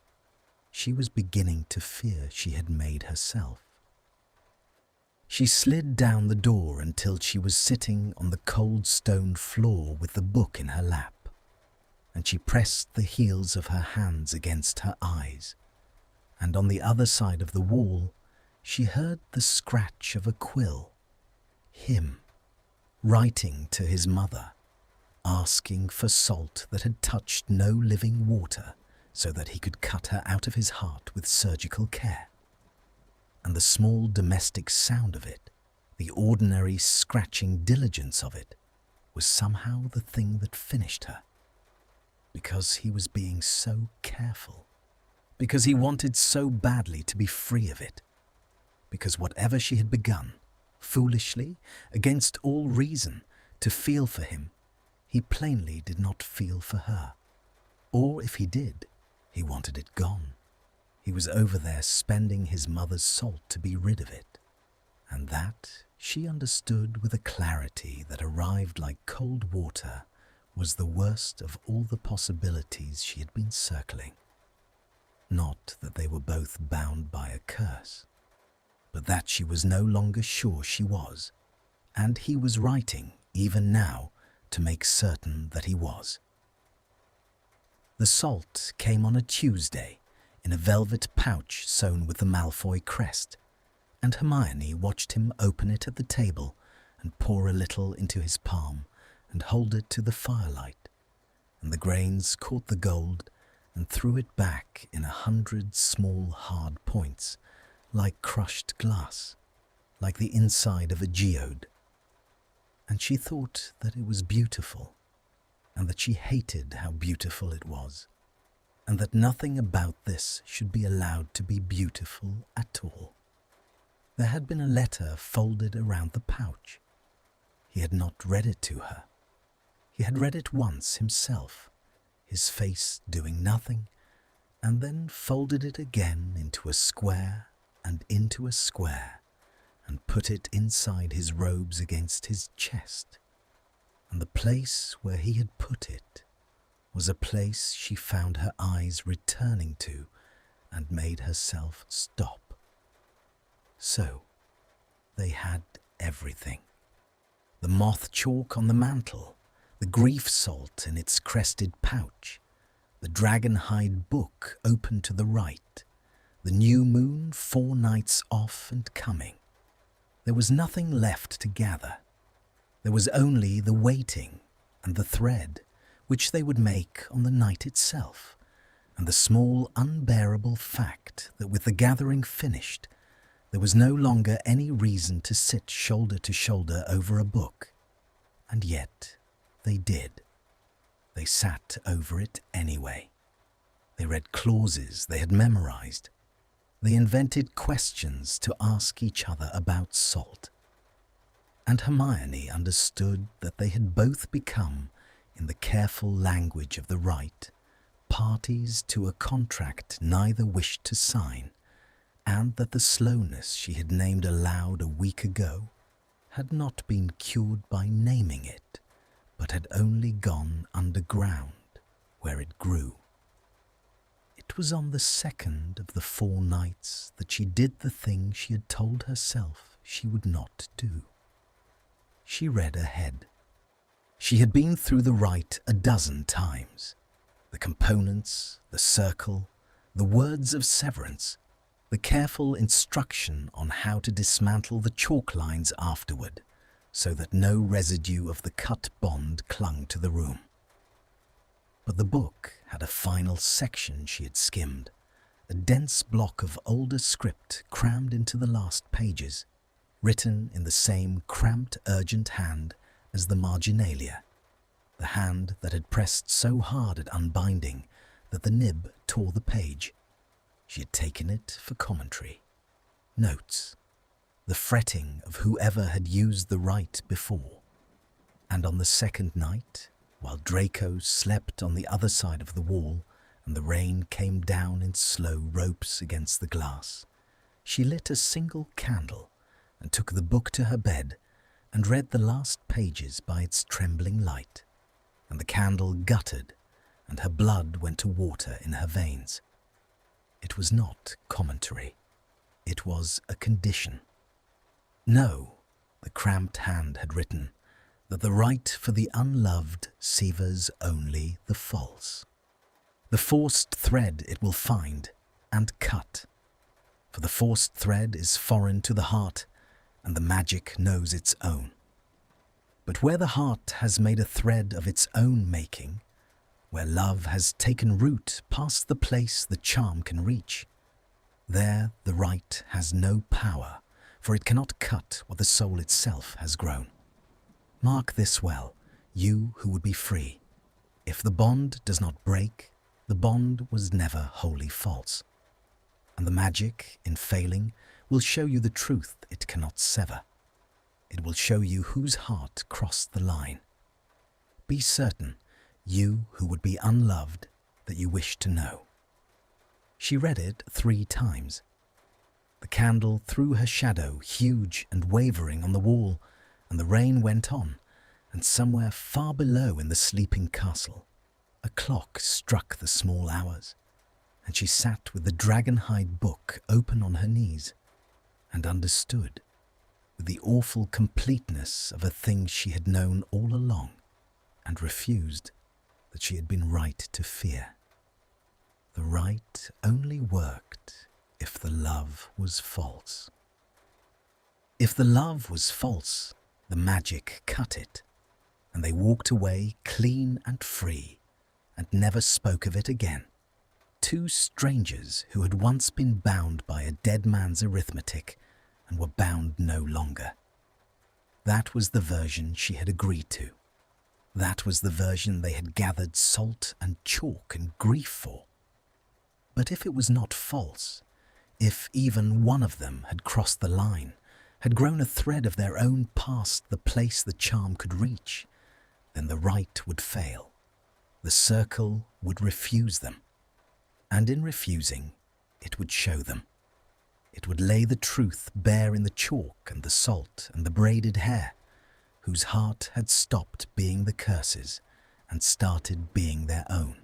she was beginning to fear she had made herself. She slid down the door until she was sitting on the cold stone floor with the book in her lap, and she pressed the heels of her hands against her eyes, and on the other side of the wall she heard the scratch of a quill, him, writing to his mother, asking for salt that had touched no living water so that he could cut her out of his heart with surgical care. And the small domestic sound of it, the ordinary scratching diligence of it, was somehow the thing that finished her. Because he was being so careful. Because he wanted so badly to be free of it. Because whatever she had begun, foolishly, against all reason, to feel for him, he plainly did not feel for her. Or if he did, he wanted it gone. He was over there spending his mother's salt to be rid of it. And that, she understood with a clarity that arrived like cold water, was the worst of all the possibilities she had been circling. Not that they were both bound by a curse, but that she was no longer sure she was, and he was writing, even now, to make certain that he was. The salt came on a Tuesday, in a velvet pouch sewn with the Malfoy crest, and Hermione watched him open it at the table and pour a little into his palm and hold it to the firelight, and the grains caught the gold and threw it back in 100 small hard points, like crushed glass, like the inside of a geode. And she thought that it was beautiful, and that she hated how beautiful it was, and that nothing about this should be allowed to be beautiful at all. There had been a letter folded around the pouch. He had not read it to her. He had read it once himself, his face doing nothing, and then folded it again into a square and into a square, and put it inside his robes against his chest. And the place where he had put it was a place she found her eyes returning to and made herself stop. So, they had everything. The moth chalk on the mantle, the grief salt in its crested pouch, the dragonhide book open to the right, the new moon 4 nights off and coming. There was nothing left to gather. There was only the waiting and the thread, which they would make on the night itself, and the small unbearable fact that with the gathering finished, there was no longer any reason to sit shoulder to shoulder over a book. And yet they did. They sat over it anyway. They read clauses they had memorized. They invented questions to ask each other about salt. And Hermione understood that they had both become, in the careful language of the Rite, parties to a contract neither wished to sign, and that the slowness she had named aloud a week ago had not been cured by naming it, but had only gone underground, where it grew. It was on the second of the 4 nights that she did the thing she had told herself she would not do. She read ahead. She had been through the Rite a dozen times. The components, the circle, the words of severance, the careful instruction on how to dismantle the chalk lines afterward, so that no residue of the cut bond clung to the room. But the book had a final section she had skimmed, a dense block of older script crammed into the last pages, written in the same cramped, urgent hand as the marginalia, the hand that had pressed so hard at unbinding that the nib tore the page. She had taken it for commentary, notes, the fretting of whoever had used the Rite before. And on the second night, while Draco slept on the other side of the wall and the rain came down in slow ropes against the glass, she lit a single candle and took the book to her bed and read the last pages by its trembling light, and the candle guttered and her blood went to water in her veins. It was not commentary. It was a condition. No, the cramped hand had written, that the Rite for the unloved severs only the false. The forced thread it will find and cut. For the forced thread is foreign to the heart, and the magic knows its own. But where the heart has made a thread of its own making, where love has taken root past the place the charm can reach, there the Rite has no power, for it cannot cut what the soul itself has grown. Mark this well, you who would be free. If the bond does not break, the bond was never wholly false. And the magic, in failing, will show you the truth it cannot sever. It will show you whose heart crossed the line. Be certain, you who would be unloved, that you wish to know. She read it 3 times. The candle threw her shadow huge and wavering on the wall, and the rain went on, and somewhere far below in the sleeping castle, a clock struck the small hours, and she sat with the dragon-hide book open on her knees, and understood, with the awful completeness of a thing she had known all along, and refused, that she had been right to fear. The Rite only worked if the love was false. If the love was false, the magic cut it, and they walked away clean and free, and never spoke of it again. 2 strangers who had once been bound by a dead man's arithmetic and were bound no longer. That was the version she had agreed to. That was the version they had gathered salt and chalk and grief for. But if it was not false, if even one of them had crossed the line, had grown a thread of their own past the place the charm could reach, then the Rite would fail. The circle would refuse them. And in refusing, it would show them. It would lay the truth bare in the chalk and the salt and the braided hair, whose heart had stopped being the curse's and started being their own.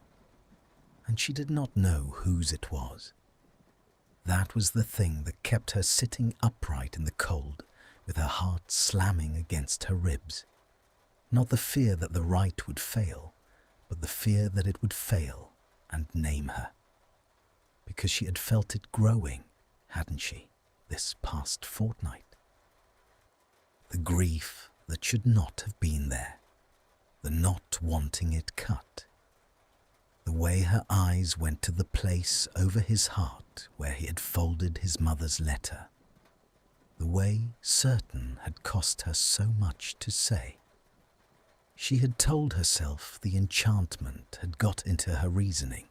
And she did not know whose it was. That was the thing that kept her sitting upright in the cold, with her heart slamming against her ribs. Not the fear that the Rite would fail, but the fear that it would fail and name her. Because she had felt it growing, hadn't she, this past fortnight? The grief that should not have been there, the not wanting it cut, the way her eyes went to the place over his heart where he had folded his mother's letter, the way certain had cost her so much to say. She had told herself the enchantment had got into her reasoning,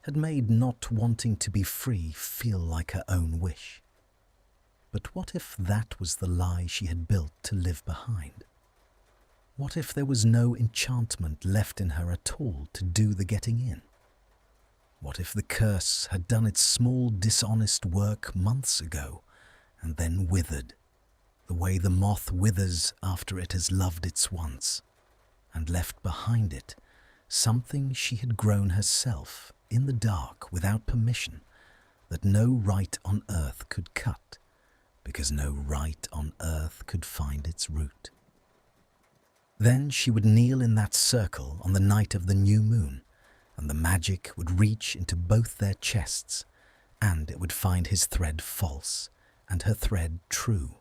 had made not wanting to be free feel like her own wish. But what if that was the lie she had built to live behind? What if there was no enchantment left in her at all to do the getting in? What if the curse had done its small dishonest work months ago and then withered, the way the moth withers after it has loved its once, and left behind it something she had grown herself in the dark without permission that no rite on earth could cut, because no rite on earth could find its root. Then she would kneel in that circle on the night of the new moon, and the magic would reach into both their chests, and it would find his thread false and her thread true,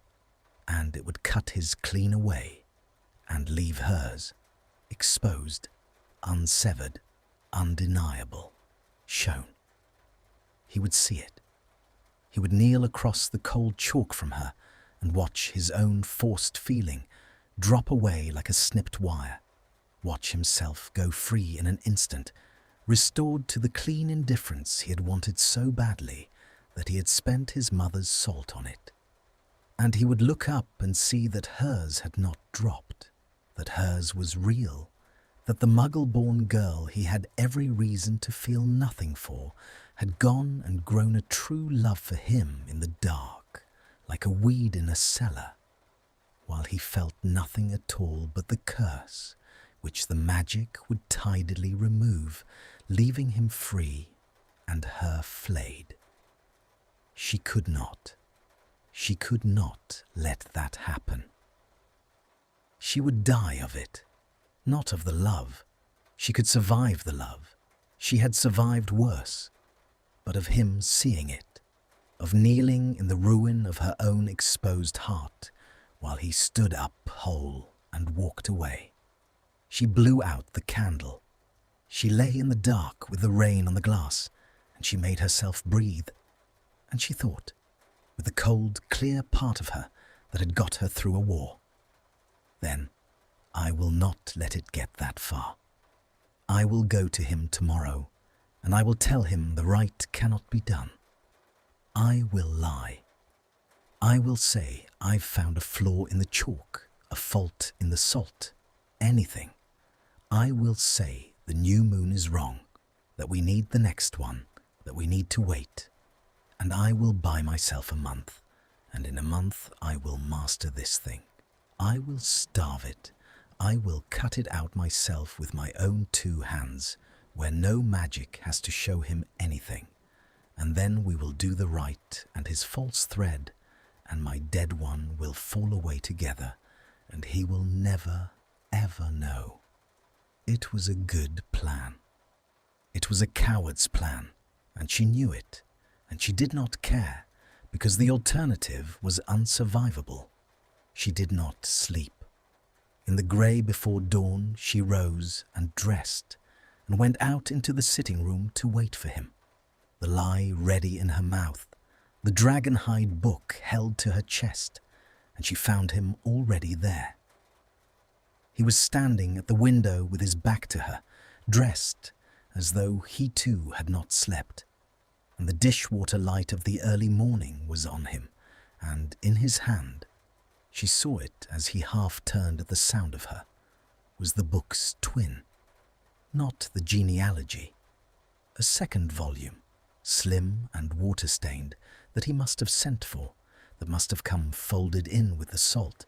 and it would cut his clean away and leave hers exposed, unsevered, undeniable, shown. He would see it. He would kneel across the cold chalk from her and watch his own forced feeling drop away like a snipped wire, watch himself go free in an instant, restored to the clean indifference he had wanted so badly that he had spent his mother's salt on it. And he would look up and see that hers had not dropped, that hers was real, that the muggle-born girl he had every reason to feel nothing for had gone and grown a true love for him in the dark, like a weed in a cellar, while he felt nothing at all but the curse, which the magic would tidily remove, leaving him free and her flayed. She could not let that happen. She would die of it, not of the love. She could survive the love. She had survived worse, but of him seeing it, of kneeling in the ruin of her own exposed heart, while he stood up whole and walked away. She blew out the candle. She lay in the dark with the rain on the glass, and she made herself breathe. And she thought, with the cold, clear part of her that had got her through a war, then I will not let it get that far. I will go to him tomorrow, and I will tell him the right cannot be done. I will lie. I will say I've found a flaw in the chalk, a fault in the salt, anything. I will say the new moon is wrong, that we need the next one, that we need to wait. And I will buy myself a month, and in a month I will master this thing. I will starve it. I will cut it out myself with my own 2 hands, where no magic has to show him anything. And then we will do the right, and his false thread and my dead one will fall away together, and he will never, ever know. It was a good plan. It was a coward's plan, and she knew it, and she did not care, because the alternative was unsurvivable. She did not sleep. In the grey before dawn, she rose and dressed, and went out into the sitting room to wait for him, the lie ready in her mouth, the dragon-hide book held to her chest, and she found him already there. He was standing at the window with his back to her, dressed as though he too had not slept, and the dishwater light of the early morning was on him, and in his hand, she saw it as he half turned at the sound of her, was the book's twin, not the genealogy, a second volume, slim and water-stained, that he must have sent for, that must have come folded in with the salt,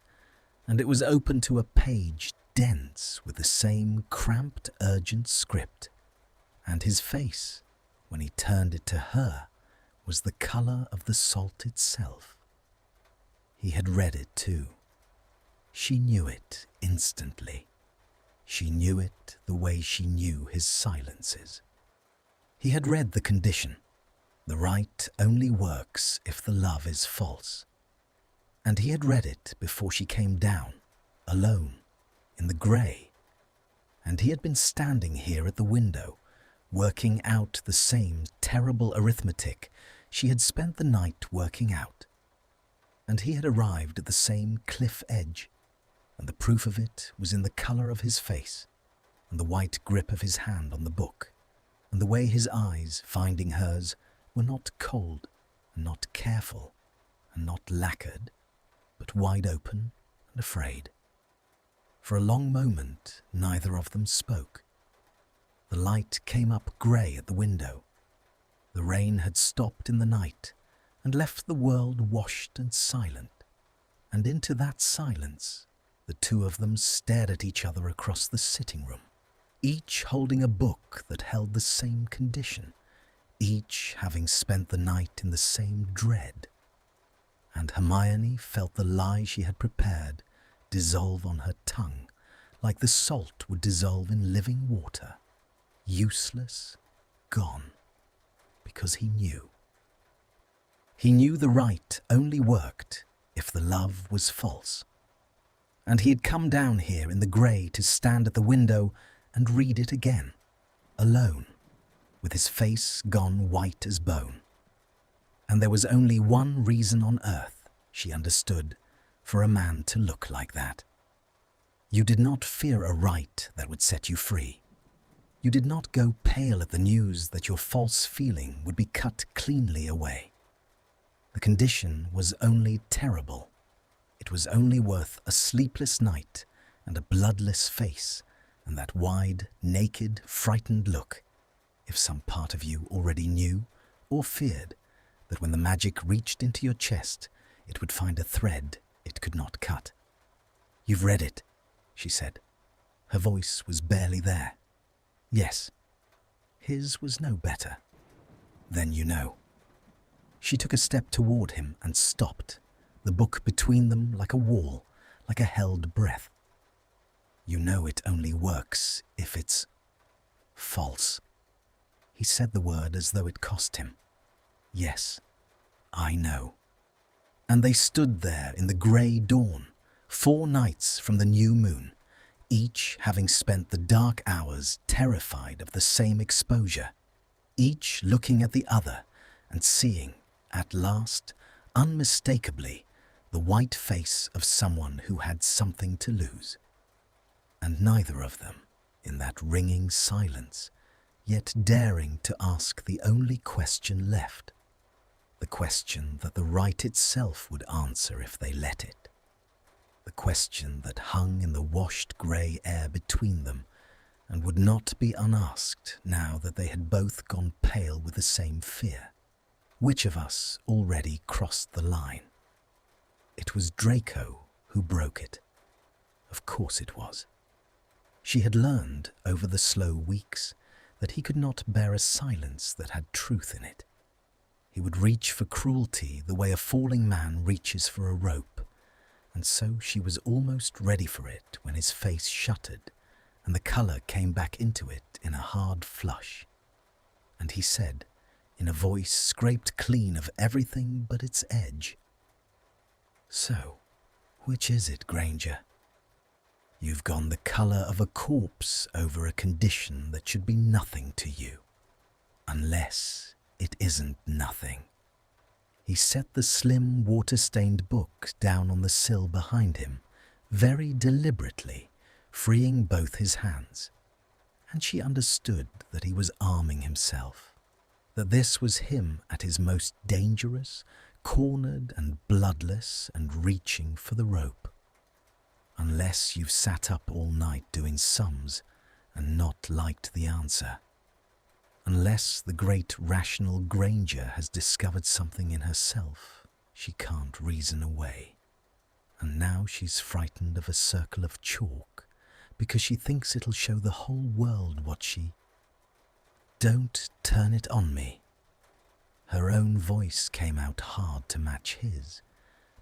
and it was open to a page dense with the same cramped, urgent script, and his face, when he turned it to her, was the colour of the salt itself. He had read it too. She knew it instantly. She knew it the way she knew his silences. He had read the condition. The right only works if the love is false. And he had read it before she came down, alone, in the grey. And he had been standing here at the window, working out the same terrible arithmetic she had spent the night working out. And he had arrived at the same cliff edge, and the proof of it was in the colour of his face and the white grip of his hand on the book. and the way his eyes, finding hers, were not cold and not careful and not lacquered, but wide open and afraid. For a long moment, neither of them spoke. The light came up grey at the window. The rain had stopped in the night and left the world washed and silent. And into that silence, the two of them stared at each other across the sitting room, each holding a book that held the same condition, each having spent the night in the same dread. And Hermione felt the lie she had prepared dissolve on her tongue, like the salt would dissolve in living water. Useless, gone, because he knew. He knew the right only worked if the love was false. And he had come down here in the grey to stand at the window and read it again, alone, with his face gone white as bone. And there was only one reason on earth, she understood, for a man to look like that. You did not fear a right that would set you free. You did not go pale at the news that your false feeling would be cut cleanly away. The condition was only terrible. It was only worth a sleepless night and a bloodless face and that wide, naked, frightened look, if some part of you already knew or feared that when the magic reached into your chest, it would find a thread it could not cut. "You've read it," she said. Her voice was barely there. "Yes." His was no better. "Then you know." She took a step toward him and stopped, the book between them like a wall, like a held breath. "You know it only works if it's false." He said the word as though it cost him. "Yes, I know." And they stood there in the grey dawn, 4 nights from the new moon, each having spent the dark hours terrified of the same exposure, each looking at the other and seeing, at last, unmistakably, the white face of someone who had something to lose. And neither of them, in that ringing silence, yet daring to ask the only question left, the question that the right itself would answer if they let it, the question that hung in the washed grey air between them and would not be unasked now that they had both gone pale with the same fear. Which of us already crossed the line? It was Draco who broke it. Of course it was. She had learned over the slow weeks that he could not bear a silence that had truth in it. He would reach for cruelty the way a falling man reaches for a rope, and so she was almost ready for it when his face shuttered and the colour came back into it in a hard flush. And he said, in a voice scraped clean of everything but its edge, "So, which is it, Granger? You've gone the colour of a corpse over a condition that should be nothing to you, unless it isn't nothing." He set the slim, water-stained book down on the sill behind him, very deliberately, freeing both his hands, and she understood that he was arming himself, that this was him at his most dangerous, cornered and bloodless and reaching for the rope. Unless you've sat up all night doing sums and not liked the answer. Unless the great rational Granger has discovered something in herself she can't reason away. And now she's frightened of a circle of chalk because she thinks it'll show the whole world what she... "Don't turn it on me." Her own voice came out hard to match his,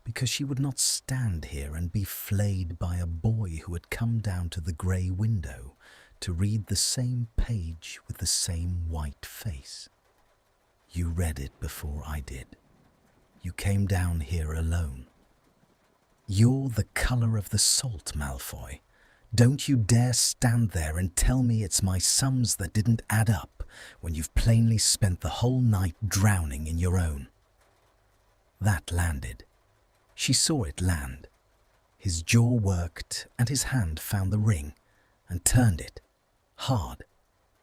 because she would not stand here and be flayed by a boy who had come down to the grey window to read the same page with the same white face. You read it before I did. You came down here alone. You're the colour of the salt, Malfoy. Don't you dare stand there and tell me it's my sums that didn't add up when you've plainly spent the whole night drowning in your own. That landed. She saw it land. His jaw worked and his hand found the ring and turned it, hard,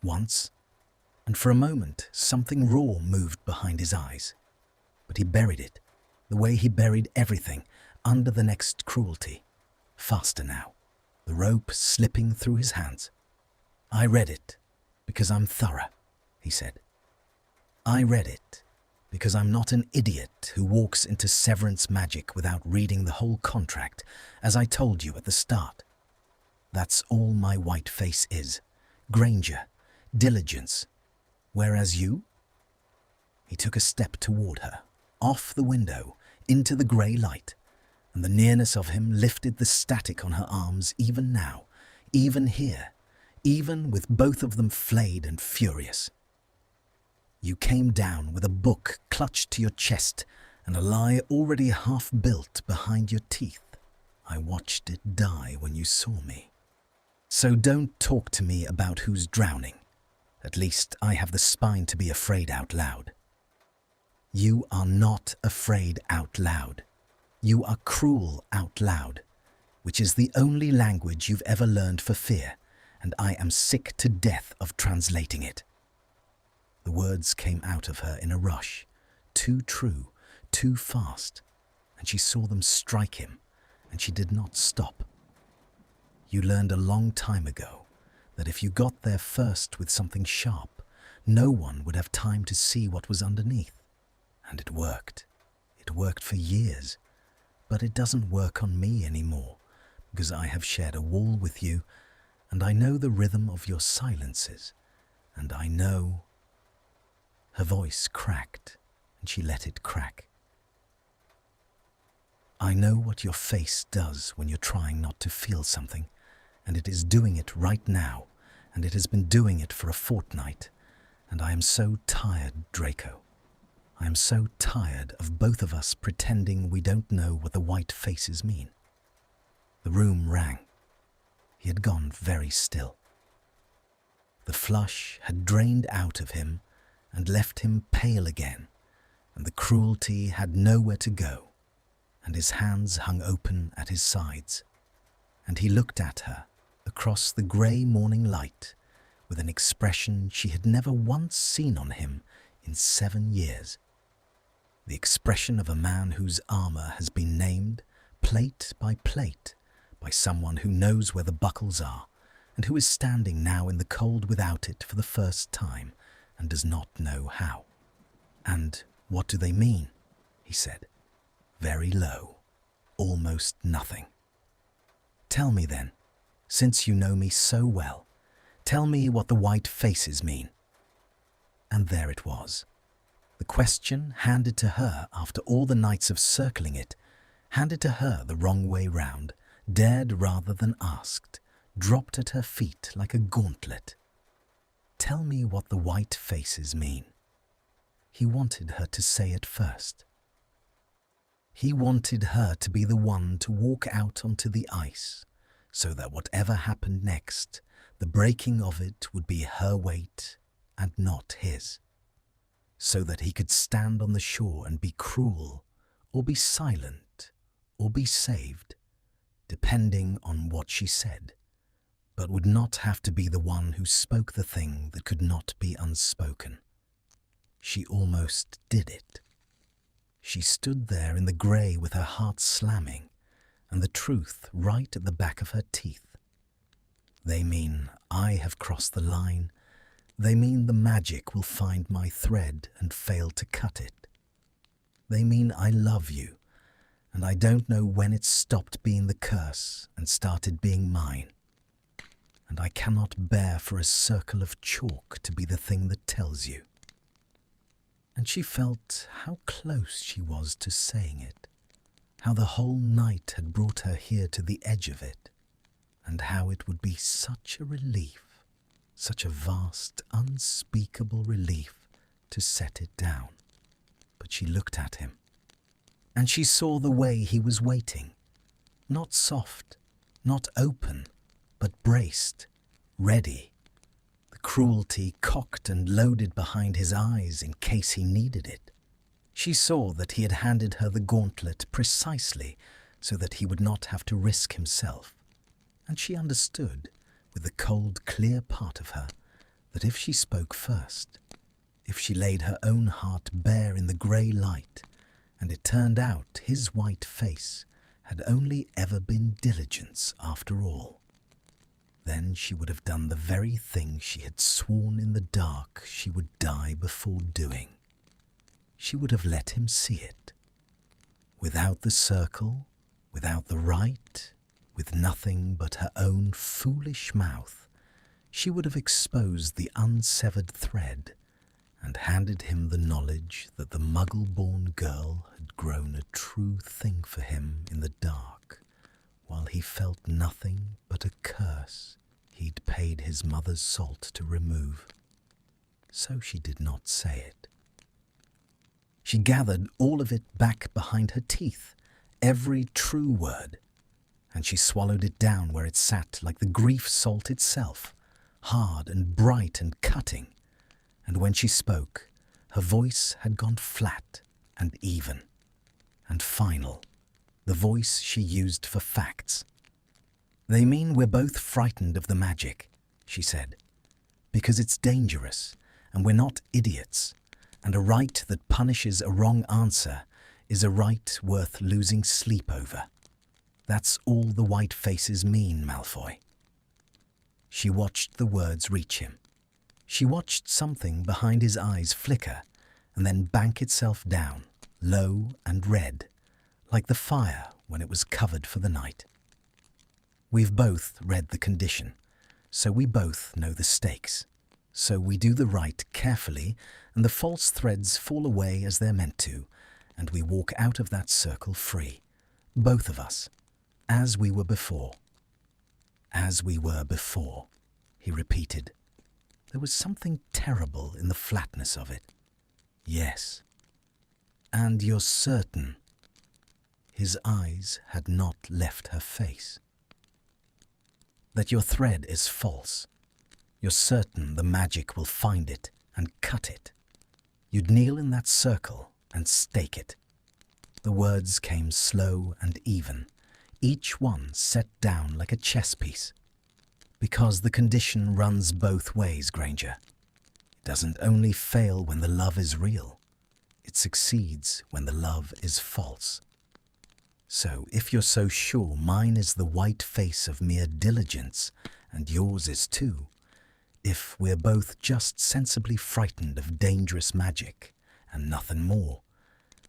once, And for a moment, something raw moved behind his eyes. But he buried it, the way he buried everything, under the next cruelty. Faster now, the rope slipping through his hands. I read it, because I'm thorough, he said. I read it, because I'm not an idiot who walks into severance magic without reading the whole contract, as I told you at the start. That's all my white face is. Grainger, diligence. Whereas you? He took a step toward her, off the window, into the grey light, and the nearness of him lifted the static on her arms even now, even here, even with both of them flayed and furious. You came down with a book clutched to your chest and a lie already half built behind your teeth. I watched it die when you saw me. So don't talk to me about who's drowning. At least I have the spine to be afraid out loud. You are not afraid out loud. You are cruel out loud, which is the only language you've ever learned for fear, and I am sick to death of translating it. The words came out of her in a rush, too true, too fast, and she saw them strike him, and she did not stop. You learned a long time ago that if you got there first with something sharp, no one would have time to see what was underneath. And it worked. It worked for years. But it doesn't work on me anymore, because I have shared a wall with you, and I know the rhythm of your silences, and I know... Her voice cracked, and she let it crack. I know what your face does when you're trying not to feel something, and it is doing it right now, and it has been doing it for a fortnight, and I am so tired, Draco. I am so tired of both of us pretending we don't know what the white faces mean. The room rang. He had gone very still. The flush had drained out of him and left him pale again, and the cruelty had nowhere to go, and his hands hung open at his sides, and he looked at her across the grey morning light with an expression she had never once seen on him in 7 years. The expression of a man whose armour has been named, plate by plate, by someone who knows where the buckles are, and who is standing now in the cold without it for the first time, and does not know how. And what do they mean? He said, very low, almost nothing. Tell me then, since you know me so well, tell me what the white faces mean. And there it was. The question handed to her after all the nights of circling it, handed to her the wrong way round, dared rather than asked, dropped at her feet like a gauntlet. Tell me what the white faces mean. He wanted her to say it first. He wanted her to be the one to walk out onto the ice, so that whatever happened next, the breaking of it would be her weight and not his. So that he could stand on the shore and be cruel, or be silent, or be saved, depending on what she said, but would not have to be the one who spoke the thing that could not be unspoken. She almost did it. She stood there in the grey with her heart slamming, and the truth right at the back of her teeth. They mean I have crossed the line. They mean the magic will find my thread and fail to cut it. They mean I love you, and I don't know when it stopped being the curse and started being mine. And I cannot bear for a circle of chalk to be the thing that tells you. And she felt how close she was to saying it, how the whole night had brought her here to the edge of it, and how it would be such a relief, such a vast, unspeakable relief to set it down. But she looked at him, and she saw the way he was waiting, not soft, not open, but braced, ready, the cruelty cocked and loaded behind his eyes in case he needed it. She saw that he had handed her the gauntlet precisely so that he would not have to risk himself, and she understood, with the cold, clear part of her, that if she spoke first, if she laid her own heart bare in the grey light, and it turned out his white face had only ever been diligence after all. Then she would have done the very thing she had sworn in the dark she would die before doing. She would have let him see it. Without the circle, without the rite, with nothing but her own foolish mouth, she would have exposed the unsevered thread and handed him the knowledge that the muggle-born girl had grown a true thing for him in the dark, while he felt nothing but a curse he'd paid his mother's salt to remove. So she did not say it. She gathered all of it back behind her teeth, every true word, and she swallowed it down where it sat like the grief salt itself, hard and bright and cutting. And when she spoke, her voice had gone flat and even and final, the voice she used for facts. "They mean we're both frightened of the magic," she said, "because it's dangerous and we're not idiots, and a rite that punishes a wrong answer is a rite worth losing sleep over. That's all the white faces mean, Malfoy." She watched the words reach him. She watched something behind his eyes flicker and then bank itself down, low and red, like the fire when it was covered for the night. We've both read the condition, so we both know the stakes. So we do the rite carefully, and the false threads fall away as they're meant to, and we walk out of that circle free, both of us, as we were before. As we were before, he repeated. There was something terrible in the flatness of it. Yes. And you're certain? His eyes had not left her face. That your thread is false. You're certain the magic will find it and cut it. You'd kneel in that circle and stake it. The words came slow and even, each one set down like a chess piece. Because the condition runs both ways, Granger. It doesn't only fail when the love is real. It succeeds when the love is false. So if you're so sure mine is the white face of mere diligence, and yours is too, if we're both just sensibly frightened of dangerous magic and nothing more,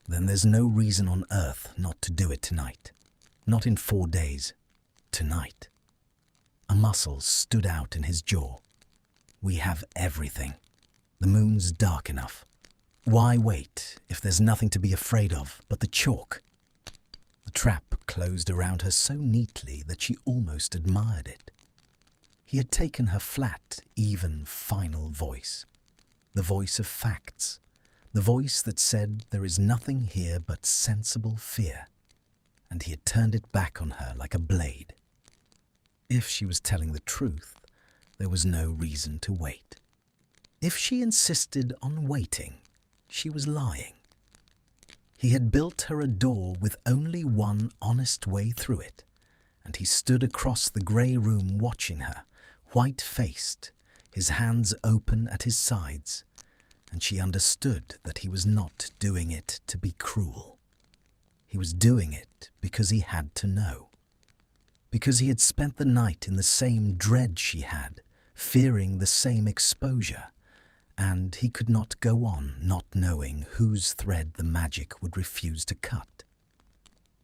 then there's no reason on earth not to do it tonight. Not in 4 days. Tonight. A muscle stood out in his jaw. We have everything. The moon's dark enough. Why wait if there's nothing to be afraid of but the chalk? The trap closed around her so neatly that she almost admired it. He had taken her flat, even, final voice. The voice of facts. The voice that said there is nothing here but sensible fear. And he had turned it back on her like a blade. If she was telling the truth, there was no reason to wait. If she insisted on waiting, she was lying. He had built her a door with only one honest way through it, and he stood across the grey room watching her, white-faced, his hands open at his sides, and she understood that he was not doing it to be cruel. He was doing it because he had to know. Because he had spent the night in the same dread she had, fearing the same exposure, and he could not go on not knowing whose thread the magic would refuse to cut.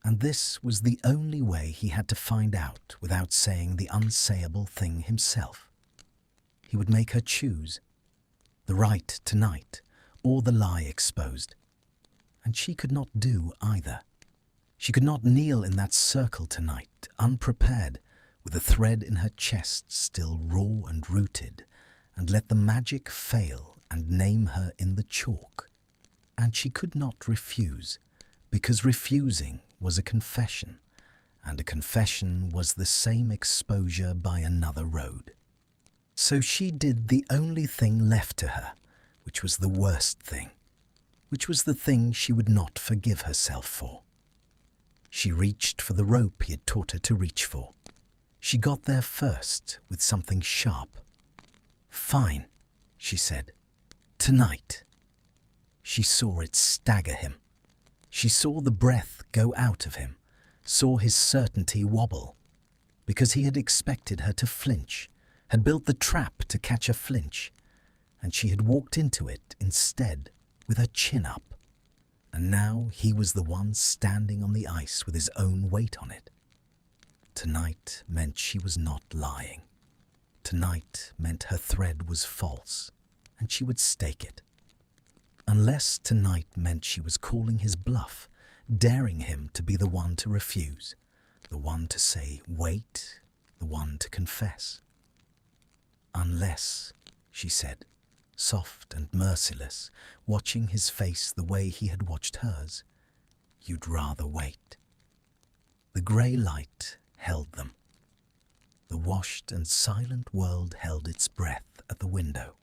And this was the only way he had to find out without saying the unsayable thing himself. He would make her choose, the right tonight, or the lie exposed. And she could not do either. She could not kneel in that circle tonight, unprepared, with the thread in her chest still raw and rooted, and let the magic fail and name her in the chalk. And she could not refuse, because refusing was a confession, and a confession was the same exposure by another road. So she did the only thing left to her, which was the worst thing, which was the thing she would not forgive herself for. She reached for the rope he had taught her to reach for. She got there first with something sharp. "Fine," she said. Tonight. She saw it stagger him. She saw the breath go out of him, saw his certainty wobble, because he had expected her to flinch, had built the trap to catch a flinch, and she had walked into it instead with her chin up. And now he was the one standing on the ice with his own weight on it. Tonight meant she was not lying. Tonight meant her thread was false, and she would stake it. Unless tonight meant she was calling his bluff, daring him to be the one to refuse, the one to say wait, the one to confess. Unless, she said, soft and merciless, watching his face the way he had watched hers, you'd rather wait. The grey light held them. The washed and silent world held its breath at the window.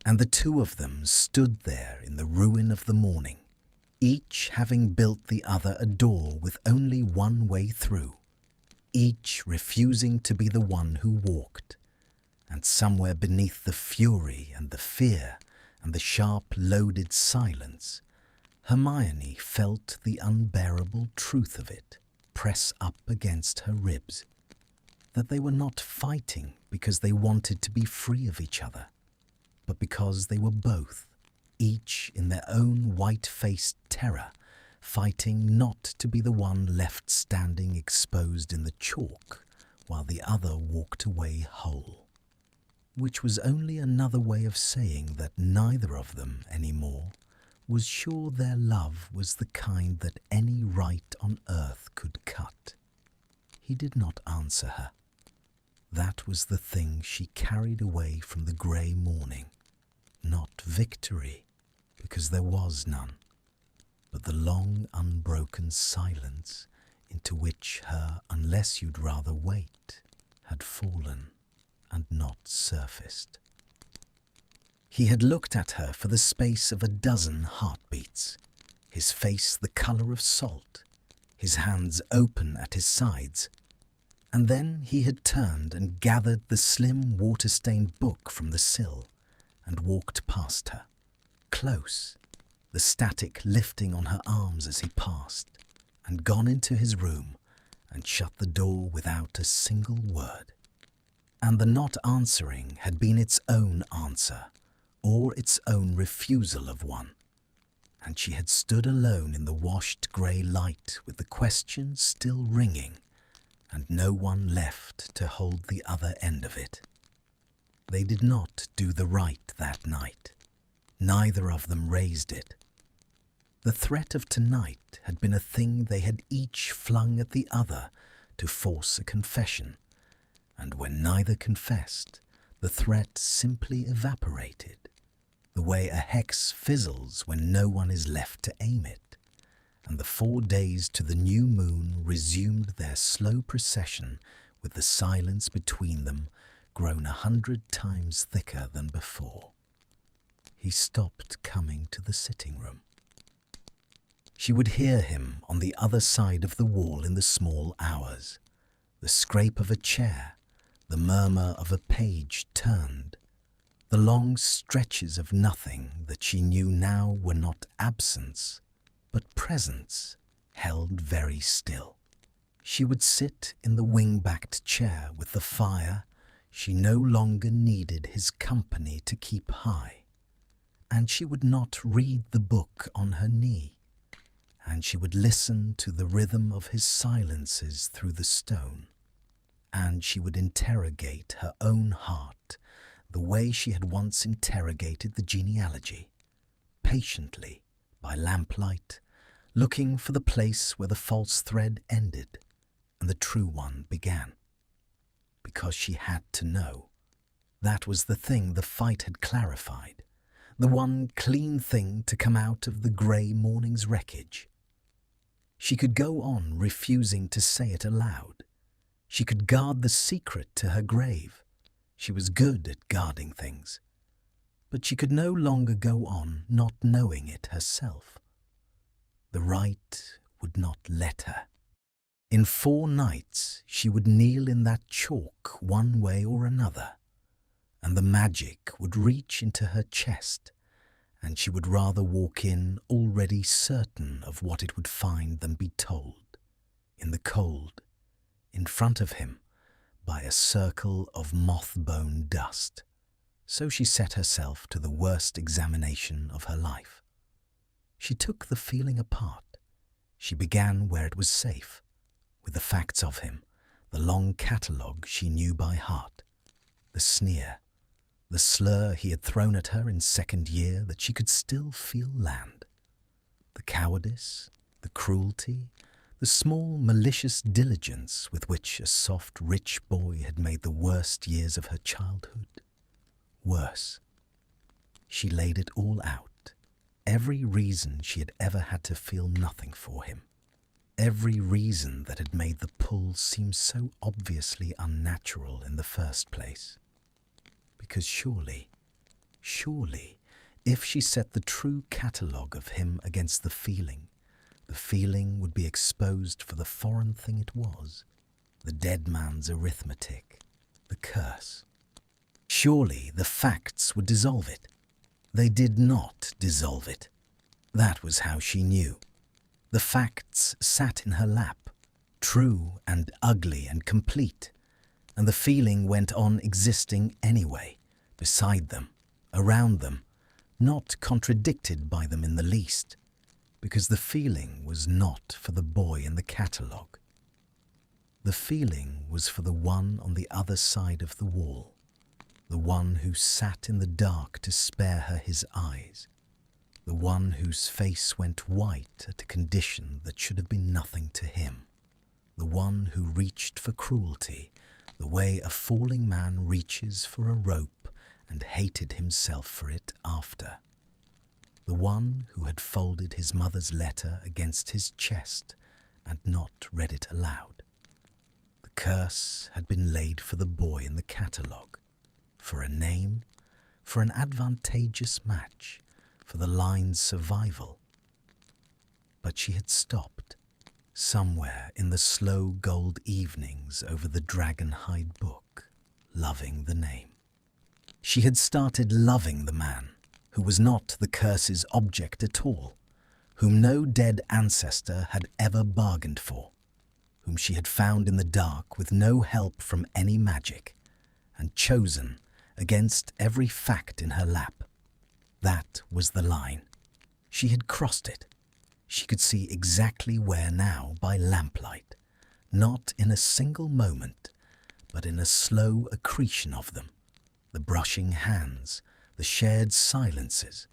And the two of them stood there in the ruin of the morning, each having built the other a door with only one way through, each refusing to be the one who walked. And somewhere beneath the fury and the fear and the sharp loaded silence, Hermione felt the unbearable truth of it press up against her ribs, that they were not fighting because they wanted to be free of each other, but because they were both, each in their own white-faced terror, fighting not to be the one left standing exposed in the chalk while the other walked away whole. Which was only another way of saying that neither of them anymore was sure their love was the kind that any Rite on earth could cut. He did not answer her. That was the thing she carried away from the grey morning. Not victory, because there was none, but the long unbroken silence into which her unless you'd rather wait had fallen and not surfaced. He had looked at her for the space of a dozen heartbeats, his face the colour of salt, his hands open at his sides, and then he had turned and gathered the slim water-stained book from the sill and walked past her, close, the static lifting on her arms as he passed, and gone into his room and shut the door without a single word. And the not answering had been its own answer, or its own refusal of one, and she had stood alone in the washed grey light with the question still ringing, and no one left to hold the other end of it. They did not do the right that night. Neither of them raised it. The threat of tonight had been a thing they had each flung at the other to force a confession, and when neither confessed, the threat simply evaporated, the way a hex fizzles when no one is left to aim it, and the 4 days to the new moon resumed their slow procession with the silence between them grown 100 times thicker than before. He stopped coming to the sitting room. She would hear him on the other side of the wall in the small hours, the scrape of a chair, the murmur of a page turned, the long stretches of nothing that she knew now were not absence, but presence, held very still. She would sit in the wing-backed chair with the fire. She no longer needed his company to keep high, and she would not read the book on her knee, and she would listen to the rhythm of his silences through the stone, and she would interrogate her own heart the way she had once interrogated the genealogy, patiently, by lamplight, looking for the place where the false thread ended and the true one began. Because she had to know. That was the thing the fight had clarified, the one clean thing to come out of the grey morning's wreckage. She could go on refusing to say it aloud. She could guard the secret to her grave. She was good at guarding things. But she could no longer go on not knowing it herself. The Rite would not let her. In 4 nights she would kneel in that chalk one way or another, and the magic would reach into her chest and she would rather walk in already certain of what it would find than be told, in the cold, in front of him, by a circle of moth-bone dust. So she set herself to the worst examination of her life. She took the feeling apart. She began where it was safe, with the facts of him, the long catalogue she knew by heart, the sneer, the slur he had thrown at her in second year that she could still feel land, the cowardice, the cruelty, the small malicious diligence with which a soft, rich boy had made the worst years of her childhood worse. She laid it all out, every reason she had ever had to feel nothing for him, every reason that had made the pull seem so obviously unnatural in the first place. Because surely, if she set the true catalogue of him against the feeling would be exposed for the foreign thing it was, the dead man's arithmetic, the curse. Surely the facts would dissolve it. They did not dissolve it. That was how she knew. The facts sat in her lap, true and ugly and complete, and the feeling went on existing anyway, beside them, around them, not contradicted by them in the least, because the feeling was not for the boy in the catalogue. The feeling was for the one on the other side of the wall, the one who sat in the dark to spare her his eyes, the one whose face went white at a condition that should have been nothing to him, the one who reached for cruelty the way a falling man reaches for a rope and hated himself for it after, the one who had folded his mother's letter against his chest and not read it aloud. The curse had been laid for the boy in the catalogue, for a name, for an advantageous match, for the line's survival. But she had stopped, somewhere in the slow gold evenings over the dragon-hide book, loving the name. She had started loving the man, who was not the curse's object at all, whom no dead ancestor had ever bargained for, whom she had found in the dark with no help from any magic, and chosen against every fact in her lap. That was the line. She had crossed it. She could see exactly where now by lamplight, not in a single moment, but in a slow accretion of them, the brushing hands, the shared silences,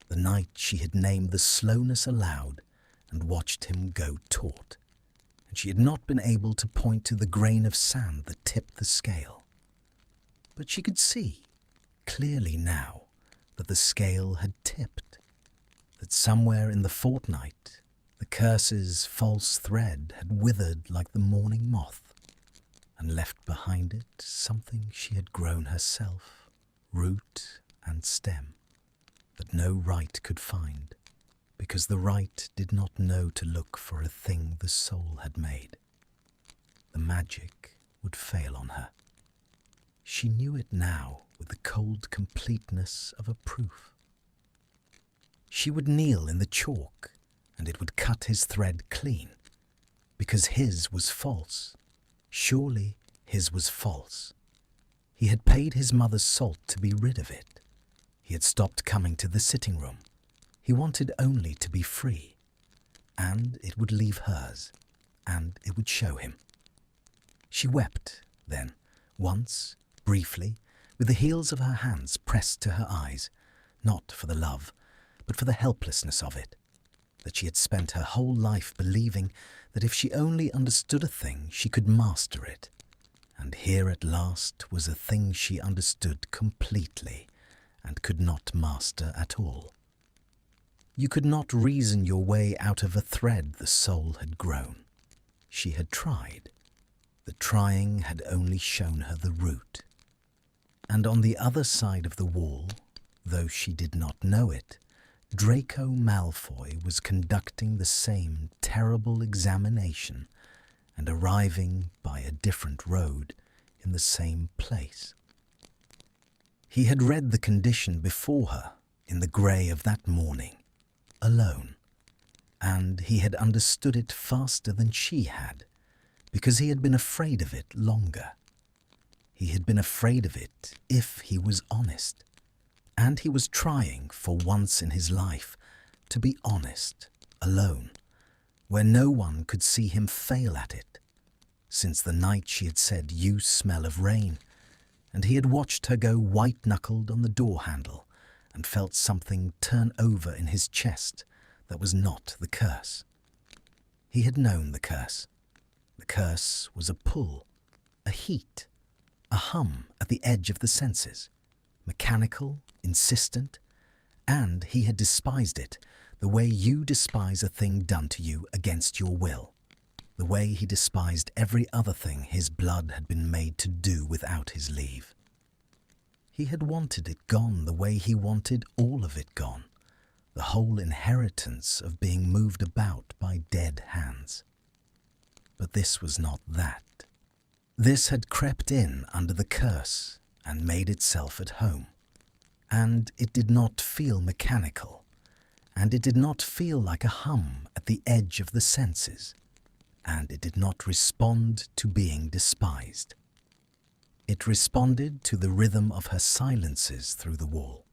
the night she had named the slowness aloud and watched him go taut, and she had not been able to point to the grain of sand that tipped the scale. But she could see, clearly now, that the scale had tipped, that somewhere in the fortnight the curse's false thread had withered like the morning moth, and left behind it something she had grown herself, root and stem, that no Rite could find, because the Rite did not know to look for a thing the soul had made. The magic would fail on her. She knew it now with the cold completeness of a proof. She would kneel in the chalk, and it would cut his thread clean, because his was false. Surely his was false. He had paid his mother's salt to be rid of it. He had stopped coming to the sitting room. He wanted only to be free, and it would leave hers, and it would show him. She wept, then, once, briefly, with the heels of her hands pressed to her eyes, not for the love, but for the helplessness of it, that she had spent her whole life believing that if she only understood a thing, she could master it. And here at last was a thing she understood completely and could not master at all. You could not reason your way out of a thread the soul had grown. She had tried. The trying had only shown her the root. And on the other side of the wall, though she did not know it, Draco Malfoy was conducting the same terrible examination and arriving by a different road in the same place. He had read the condition before her, in the grey of that morning, alone, and he had understood it faster than she had, because he had been afraid of it longer. He had been afraid of it if he was honest, and he was trying, for once in his life, to be honest, alone, where no one could see him fail at it, since the night she had said, "You smell of rain," and he had watched her go white-knuckled on the door handle and felt something turn over in his chest that was not the curse. He had known the curse. The curse was a pull, a heat, a hum at the edge of the senses, mechanical, insistent, and he had despised it the way you despise a thing done to you against your will, the way he despised every other thing his blood had been made to do without his leave. He had wanted it gone the way he wanted all of it gone, the whole inheritance of being moved about by dead hands. But this was not that. This had crept in under the curse and made itself at home. And it did not feel mechanical, and it did not feel like a hum at the edge of the senses, and it did not respond to being despised. It responded to the rhythm of her silences through the wall.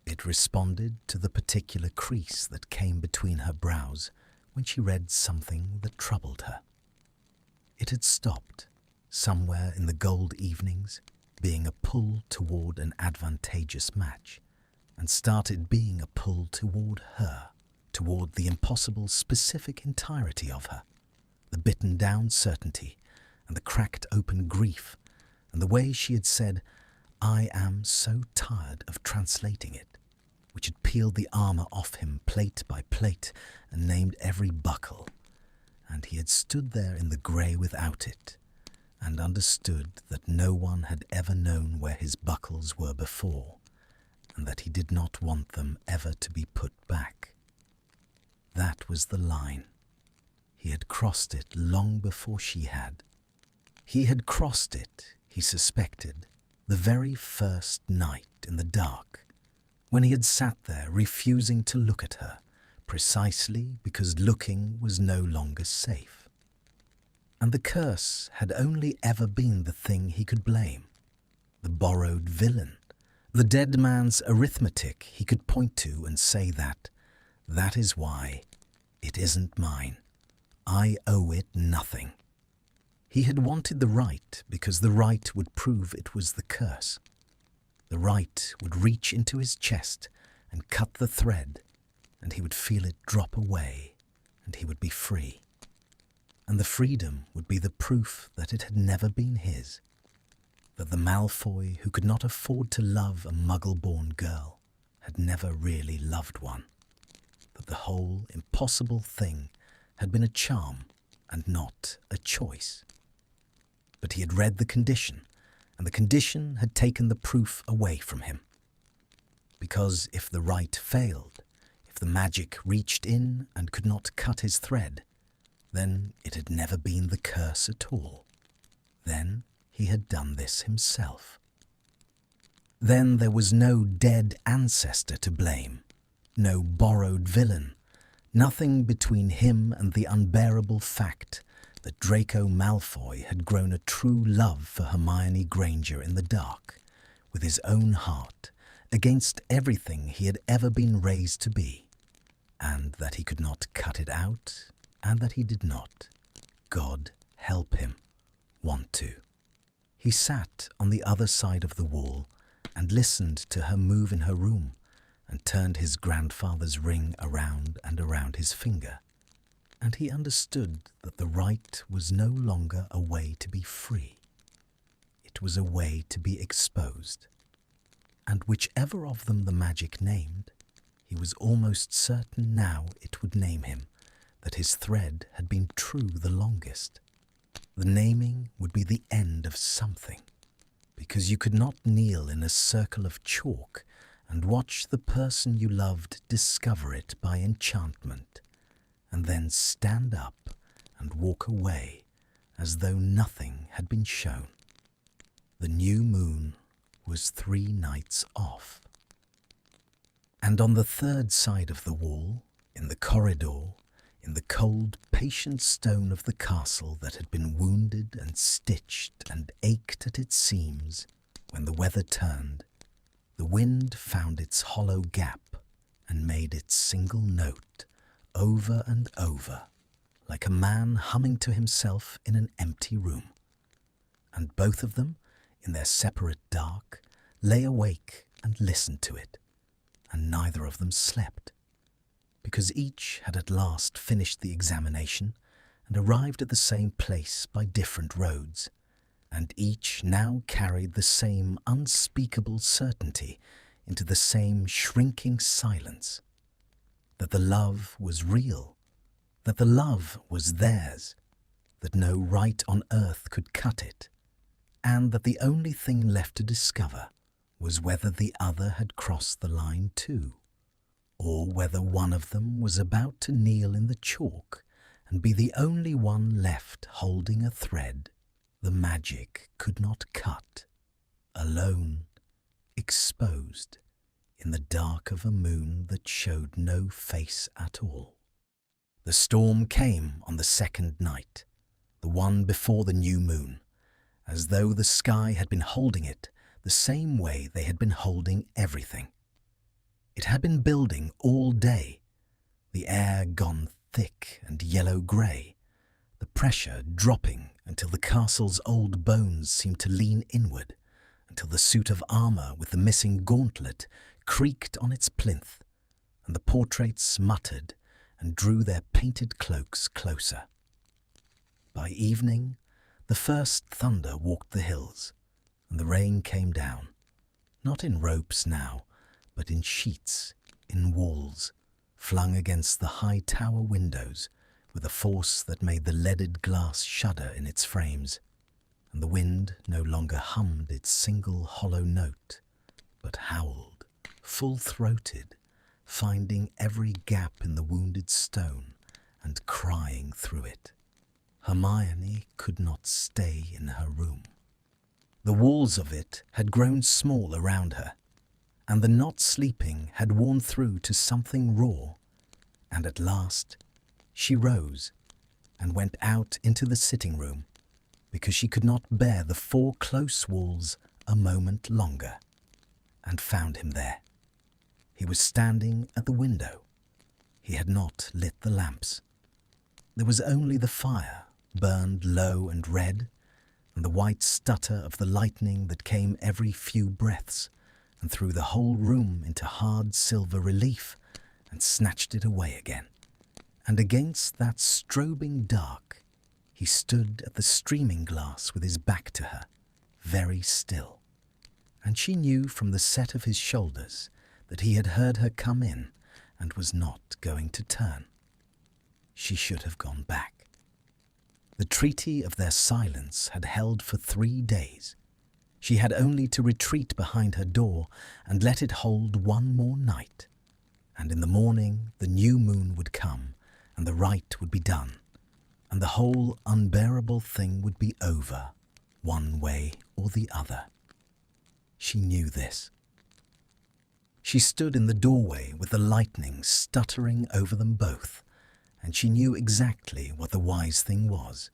It responded to the particular crease that came between her brows when she read something that troubled her. It had stopped, somewhere in the gold evenings, being a pull toward an advantageous match, and started being a pull toward her, toward the impossible specific entirety of her, the bitten down certainty and the cracked open grief, and the way she had said, "I am so tired of translating it," which had peeled the armour off him plate by plate and named every buckle, and he had stood there in the grey without it, and understood that no one had ever known where his buckles were before, and that he did not want them ever to be put back. That was the line. He had crossed it long before she had. He had crossed it, he suspected, the very first night in the dark, when he had sat there refusing to look at her, precisely because looking was no longer safe. And the curse had only ever been the thing he could blame, the borrowed villain, the dead man's arithmetic he could point to and say that is why it isn't mine. I owe it nothing. He had wanted the right because the right would prove it was the curse. The right would reach into his chest and cut the thread, and he would feel it drop away, and he would be free. And the freedom would be the proof that it had never been his, that the Malfoy who could not afford to love a muggle-born girl had never really loved one, that the whole impossible thing had been a charm and not a choice. But he had read the condition, and the condition had taken the proof away from him. Because if the right failed, if the magic reached in and could not cut his thread, then it had never been the curse at all. Then he had done this himself. Then there was no dead ancestor to blame, no borrowed villain, nothing between him and the unbearable fact that Draco Malfoy had grown a true love for Hermione Granger in the dark, with his own heart, against everything he had ever been raised to be, and that he could not cut it out, and that he did not, God help him, want to. He sat on the other side of the wall and listened to her move in her room and turned his grandfather's ring around and around his finger, and he understood that the right was no longer a way to be free. It was a way to be exposed, and whichever of them the magic named, he was almost certain now it would name him, that his thread had been true the longest. The naming would be the end of something, because you could not kneel in a circle of chalk and watch the person you loved discover it by enchantment, and then stand up and walk away as though nothing had been shown. The new moon was 3 nights off. And on the third side of the wall, in the corridor, in the cold, patient stone of the castle that had been wounded and stitched and ached at its seams, when the weather turned, the wind found its hollow gap and made its single note over and over, like a man humming to himself in an empty room. And both of them, in their separate dark, lay awake and listened to it, and neither of them slept, because each had at last finished the examination and arrived at the same place by different roads, and each now carried the same unspeakable certainty into the same shrinking silence, that the love was real, that the love was theirs, that no right on earth could cut it, and that the only thing left to discover was whether the other had crossed the line too, or whether one of them was about to kneel in the chalk and be the only one left holding a thread the magic could not cut, alone, exposed in the dark of a moon that showed no face at all. The storm came on the second night, the one before the new moon, as though the sky had been holding it the same way they had been holding everything. It had been building all day, the air gone thick and yellow-grey, the pressure dropping until the castle's old bones seemed to lean inward, until the suit of armour with the missing gauntlet creaked on its plinth, and the portraits muttered and drew their painted cloaks closer. By evening, the first thunder walked the hills, and the rain came down, not in ropes now, but in sheets, in walls, flung against the high tower windows with a force that made the leaded glass shudder in its frames, and the wind no longer hummed its single hollow note, but howled, full-throated, finding every gap in the wounded stone and crying through it. Hermione could not stay in her room. The walls of it had grown small around her, and the not sleeping had worn through to something raw, and at last she rose and went out into the sitting room, because she could not bear the four close walls a moment longer, and found him there. He was standing at the window. He had not lit the lamps. There was only the fire, burned low and red, and the white stutter of the lightning that came every few breaths and threw the whole room into hard silver relief and snatched it away again. And against that strobing dark, he stood at the streaming glass with his back to her, very still. And she knew from the set of his shoulders that he had heard her come in and was not going to turn. She should have gone back. The treaty of their silence had held for 3 days. She had only to retreat behind her door and let it hold one more night. And in the morning the new moon would come, and the rite would be done, and the whole unbearable thing would be over, one way or the other. She knew this. She stood in the doorway with the lightning stuttering over them both, and she knew exactly what the wise thing was.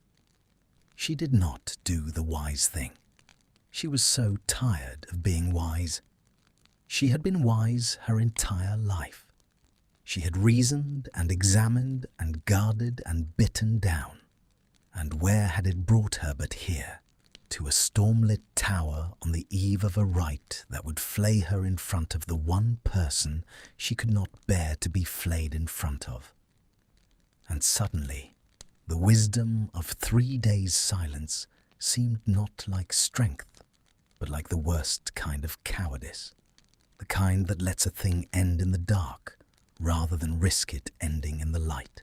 She did not do the wise thing. She was so tired of being wise. She had been wise her entire life. She had reasoned and examined and guarded and bitten down. And where had it brought her but here, to a stormlit tower on the eve of a rite that would flay her in front of the one person she could not bear to be flayed in front of? And suddenly, the wisdom of 3 days' silence seemed not like strength, but like the worst kind of cowardice, the kind that lets a thing end in the dark rather than risk it ending in the light.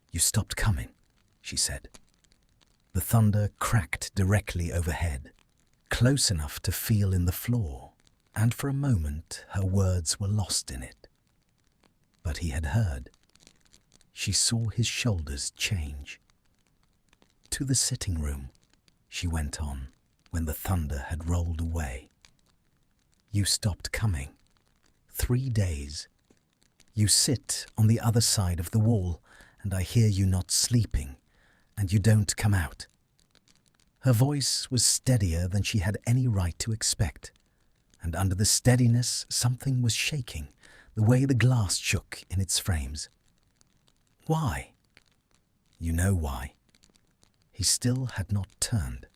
"You stopped coming," she said. The thunder cracked directly overhead, close enough to feel in the floor, and for a moment her words were lost in it. But he had heard. She saw his shoulders change. "To the sitting room," she went on, when the thunder had rolled away. "You stopped coming 3 days. You sit on the other side of the wall, and I hear you not sleeping, and you don't come out." Her voice was steadier than she had any right to expect, and under the steadiness something was shaking, the way the glass shook in its frames. "Why?" "You know why." He still had not turned.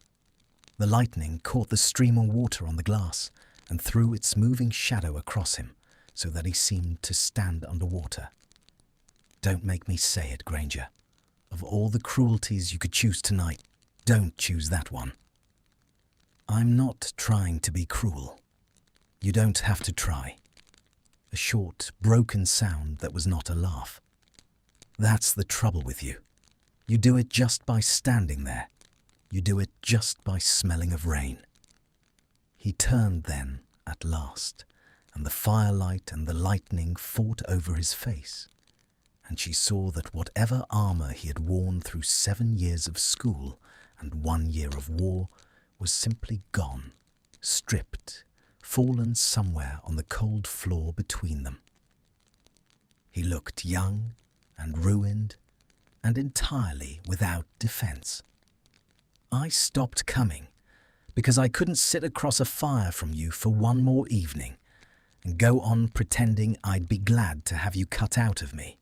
The lightning caught the stream of water on the glass and threw its moving shadow across him, so that he seemed to stand underwater. "Don't make me say it, Granger. Of all the cruelties you could choose tonight, don't choose that one." "I'm not trying to be cruel. You don't have to try." A short, broken sound that was not a laugh. "That's the trouble with you. You do it just by standing there. You do it just by smelling of rain." He turned then, at last, and the firelight and the lightning fought over his face, and she saw that whatever armour he had worn through 7 years of school and 1 year of war was simply gone, stripped, fallen somewhere on the cold floor between them. He looked young and ruined and entirely without defence. "I stopped coming because I couldn't sit across a fire from you for one more evening and go on pretending I'd be glad to have you cut out of me.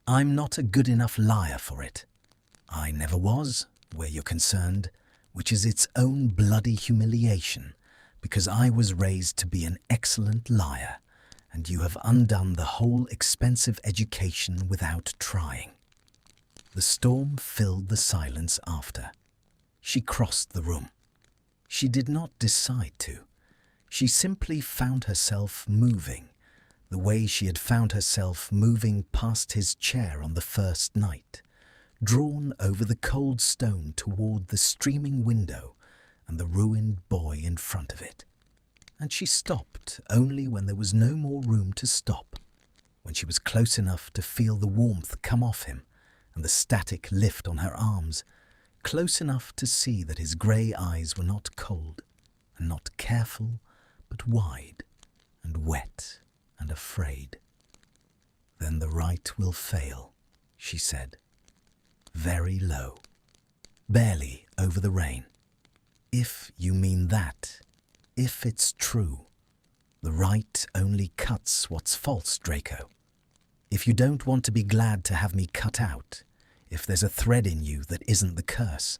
I'm not a good enough liar for it. I never was, where you're concerned, which is its own bloody humiliation, because I was raised to be an excellent liar, and you have undone the whole expensive education without trying." The storm filled the silence after. She crossed the room. She did not decide to. She simply found herself moving, the way she had found herself moving past his chair on the first night, drawn over the cold stone toward the streaming window and the ruined boy in front of it. And she stopped only when there was no more room to stop, when she was close enough to feel the warmth come off him and the static lift on her arms, close enough to see that his grey eyes were not cold and not careful, but wide and wet and afraid. "Then the Rite will fail," she said, very low, barely over the rain. "If you mean that, if it's true, the Rite only cuts what's false, Draco. If you don't want to be glad to have me cut out, if there's a thread in you that isn't the curse,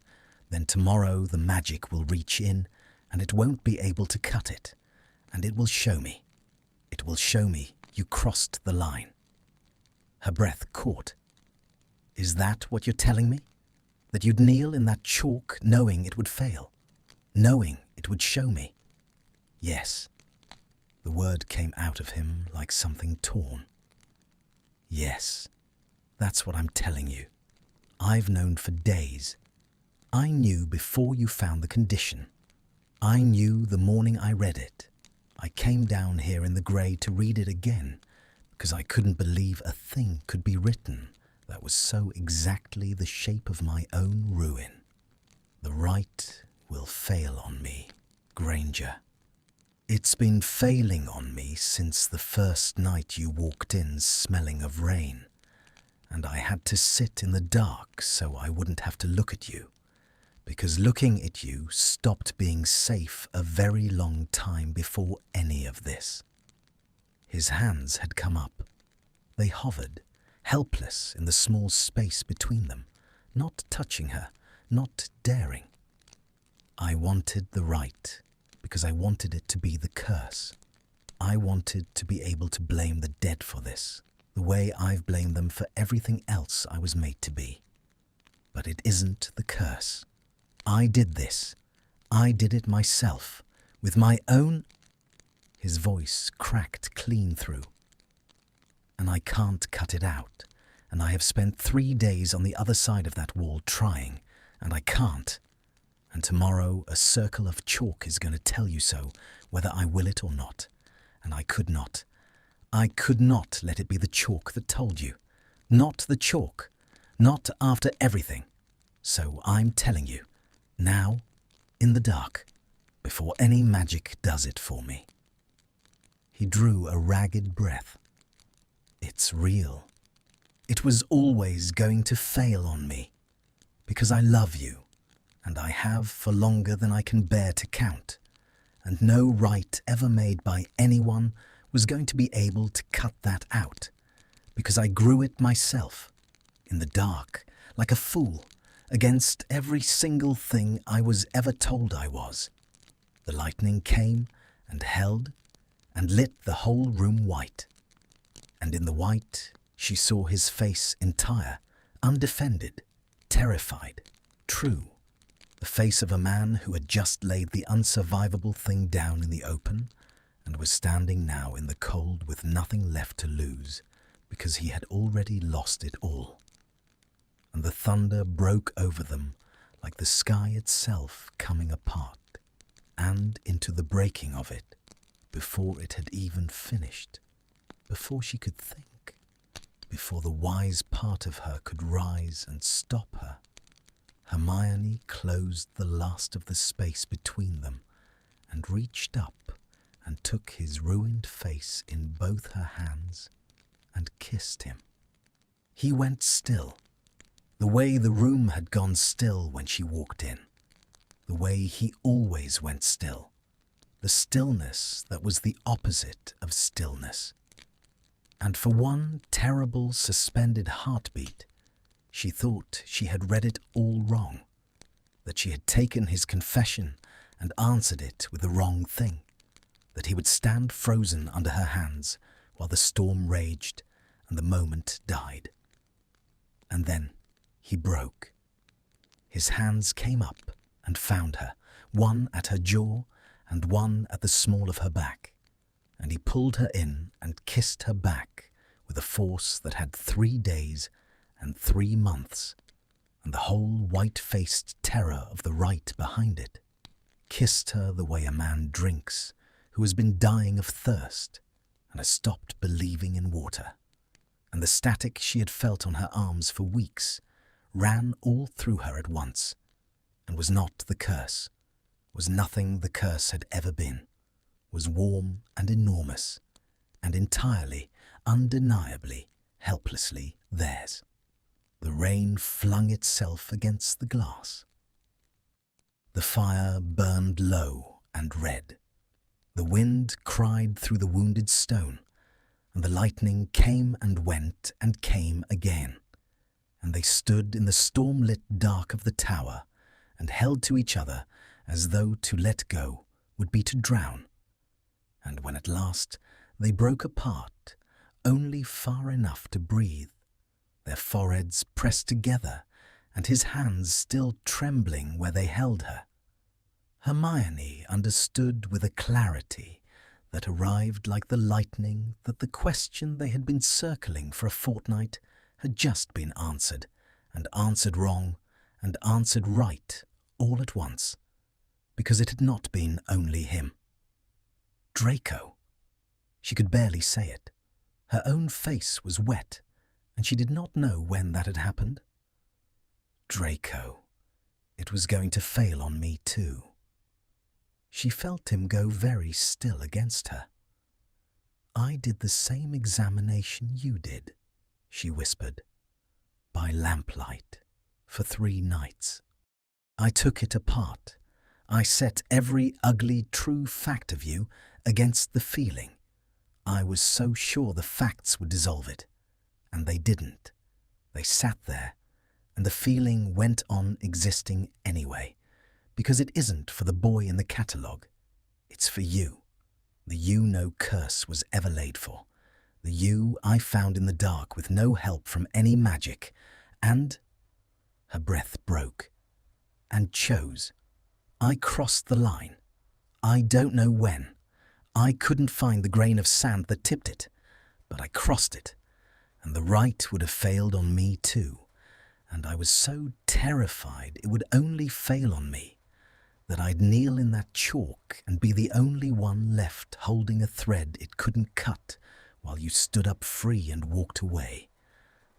then tomorrow the magic will reach in and it won't be able to cut it, and it will show me. It will show me you crossed the line." Her breath caught. "Is that what you're telling me? That you'd kneel in that chalk knowing it would fail? Knowing it would show me?" "Yes." The word came out of him like something torn. "Yes, that's what I'm telling you. I've known for days. I knew before you found the condition. I knew the morning I read it. I came down here in the grey to read it again because I couldn't believe a thing could be written that was so exactly the shape of my own ruin. The Rite will fail on me, Granger. It's been failing on me since the first night you walked in smelling of rain, and I had to sit in the dark so I wouldn't have to look at you, because looking at you stopped being safe a very long time before any of this." His hands had come up. They hovered, helpless in the small space between them, not touching her, not daring. "I wanted the Rite because I wanted it to be the curse. I wanted to be able to blame the dead for this, the way I've blamed them for everything else I was made to be. But it isn't the curse. I did this. I did it myself, with my own—" His voice cracked clean through. "And I can't cut it out, and I have spent 3 days on the other side of that wall trying, and I can't. And tomorrow a circle of chalk is going to tell you so, whether I will it or not. And I could not let it be the chalk that told you. Not the chalk. Not after everything. So I'm telling you, now, in the dark, before any magic does it for me." He drew a ragged breath. It's real. It was always going to fail on me, because I love you, and I have for longer than I can bear to count, and no rite ever made by anyone was going to be able to cut that out, because I grew it myself, in the dark, like a fool, against every single thing I was ever told I was. The lightning came and held and lit the whole room white. And in the white she saw his face entire, undefended, terrified, true. The face of a man who had just laid the unsurvivable thing down in the open and was standing now in the cold with nothing left to lose, because he had already lost it all. And the thunder broke over them like the sky itself coming apart, and into the breaking of it, before it had even finished, before she could think, before the wise part of her could rise and stop her. Hermione closed the last of the space between them and reached up and took his ruined face in both her hands and kissed him. He went still, the way the room had gone still when she walked in, the way he always went still, the stillness that was the opposite of stillness. And for one terrible suspended heartbeat, she thought she had read it all wrong, that she had taken his confession and answered it with the wrong thing, that he would stand frozen under her hands while the storm raged and the moment died. And then he broke. His hands came up and found her, one at her jaw and one at the small of her back, and he pulled her in and kissed her back with a force that had 3 days and 3 months, and the whole white-faced terror of the rite behind it. Kissed her the way a man drinks who has been dying of thirst and has stopped believing in water. And the static she had felt on her arms for weeks ran all through her at once, and was not the curse, was nothing the curse had ever been, was warm and enormous, and entirely, undeniably, helplessly theirs. The rain flung itself against the glass. The fire burned low and red. The wind cried through the wounded stone, and the lightning came and went and came again. And they stood in the storm-lit dark of the tower and held to each other as though to let go would be to drown. And when at last they broke apart, only far enough to breathe, their foreheads pressed together and his hands still trembling where they held her, Hermione understood with a clarity that arrived like the lightning that the question they had been circling for a fortnight had just been answered, and answered wrong, and answered right all at once, because it had not been only him. Draco. She could barely say it. Her own face was wet, and she did not know when that had happened. Draco. It was going to fail on me too. She felt him go very still against her. I did the same examination you did, she whispered, by lamplight, for 3 nights. I took it apart. I set every ugly true fact of you against the feeling. I was so sure the facts would dissolve it, and they didn't. They sat there, and the feeling went on existing anyway, because it isn't for the boy in the catalogue. It's for you, the you no curse was ever laid for, the you I found in the dark with no help from any magic, and... Her breath broke, and chose. I crossed the line. I don't know when. I couldn't find the grain of sand that tipped it, but I crossed it, and the rite would have failed on me too, and I was so terrified it would only fail on me, that I'd kneel in that chalk and be the only one left holding a thread it couldn't cut while you stood up free and walked away,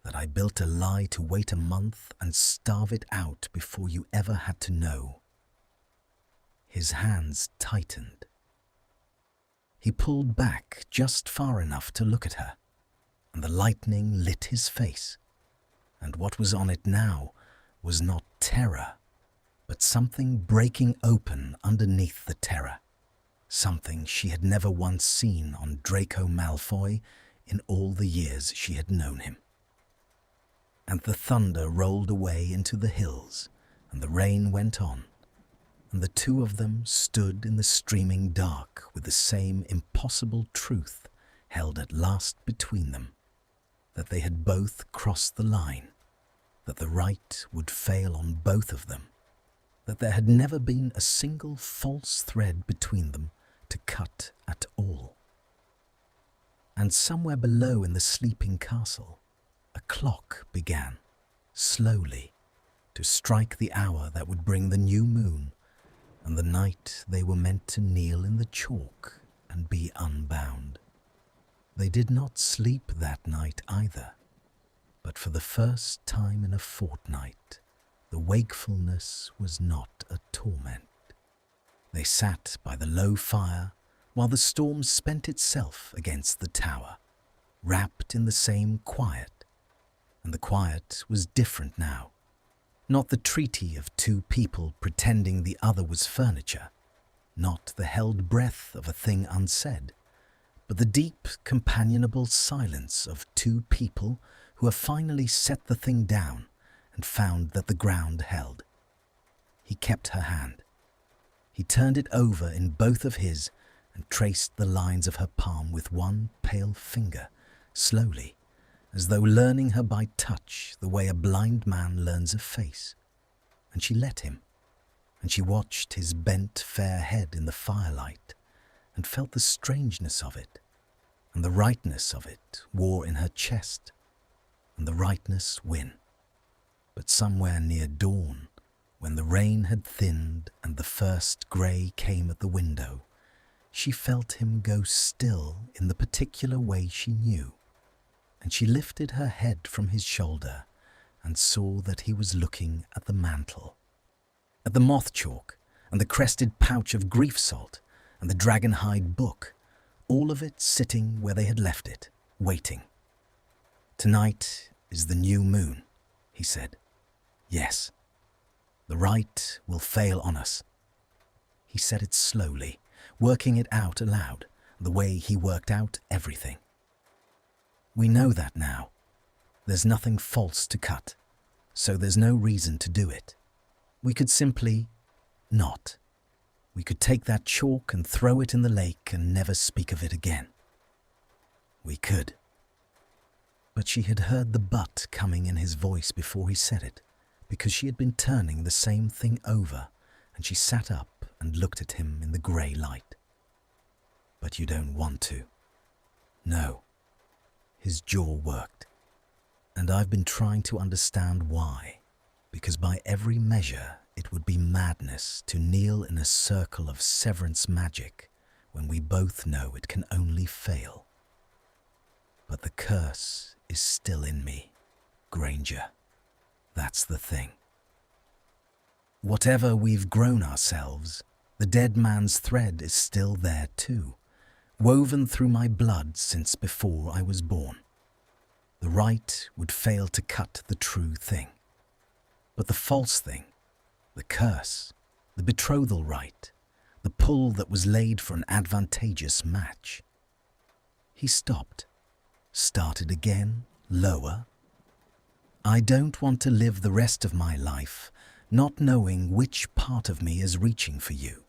that I built a lie to wait a month and starve it out before you ever had to know. His hands tightened. He pulled back just far enough to look at her, and the lightning lit his face. And what was on it now was not terror, but something breaking open underneath the terror. Something she had never once seen on Draco Malfoy in all the years she had known him. And the thunder rolled away into the hills, and the rain went on, and the two of them stood in the streaming dark with the same impossible truth held at last between them, that they had both crossed the line, that the Rite would fail on both of them, that there had never been a single false thread between them to cut at all. And somewhere below in the sleeping castle, a clock began, slowly, to strike the hour that would bring the new moon and the night they were meant to kneel in the chalk and be unbound. They did not sleep that night either, but for the first time in a fortnight, the wakefulness was not a torment. They sat by the low fire while the storm spent itself against the tower, wrapped in the same quiet, and the quiet was different now. Not the treaty of two people pretending the other was furniture, not the held breath of a thing unsaid, but the deep, companionable silence of two people who have finally set the thing down and found that the ground held. He kept her hand. He turned it over in both of his and traced the lines of her palm with one pale finger, slowly, as though learning her by touch the way a blind man learns a face. And she let him, and she watched his bent fair head in the firelight and felt the strangeness of it, and the rightness of it war in her chest, and the rightness win. But somewhere near dawn, when the rain had thinned and the first grey came at the window, she felt him go still in the particular way she knew, and she lifted her head from his shoulder and saw that he was looking at the mantle, at the moth chalk and the crested pouch of grief salt and the dragon-hide book, all of it sitting where they had left it, waiting. "Tonight is the new moon," he said. "Yes, the Rite will fail on us." He said it slowly, working it out aloud, the way he worked out everything. "We know that now. There's nothing false to cut, so there's no reason to do it. We could simply not. We could take that chalk and throw it in the lake and never speak of it again. We could." But she had heard the but coming in his voice before he said it, because she had been turning the same thing over, and she sat up and looked at him in the grey light. "But you don't want to." "No." His jaw worked. "And I've been trying to understand why, because by every measure it would be madness to kneel in a circle of severance magic when we both know it can only fail. But the curse is still in me, Granger. That's the thing. Whatever we've grown ourselves, the dead man's thread is still there too, woven through my blood since before I was born. The Rite would fail to cut the true thing. But the false thing, the curse, the betrothal rite, the pull that was laid for an advantageous match." He stopped, started again, lower. "I don't want to live the rest of my life not knowing which part of me is reaching for you.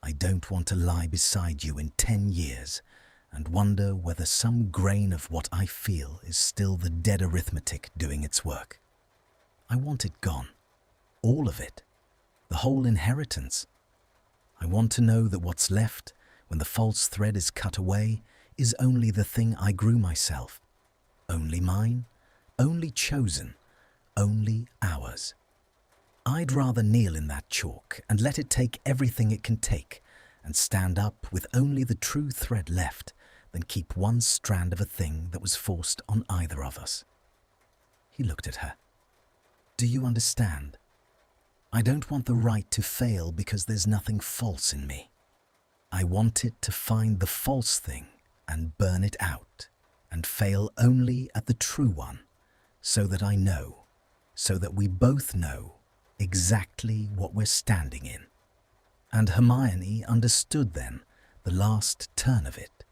I don't want to lie beside you in 10 years and wonder whether some grain of what I feel is still the dead arithmetic doing its work. I want it gone, all of it, the whole inheritance. I want to know that what's left, when the false thread is cut away, is only the thing I grew myself, only mine, only chosen, only ours. I'd rather kneel in that chalk and let it take everything it can take and stand up with only the true thread left than keep one strand of a thing that was forced on either of us." He looked at her. "Do you understand? I don't want the Rite to fail because there's nothing false in me. I want it to find the false thing and burn it out, and fail only at the true one, so that I know, so that we both know exactly what we're standing in. And Hermione understood then the last turn of it.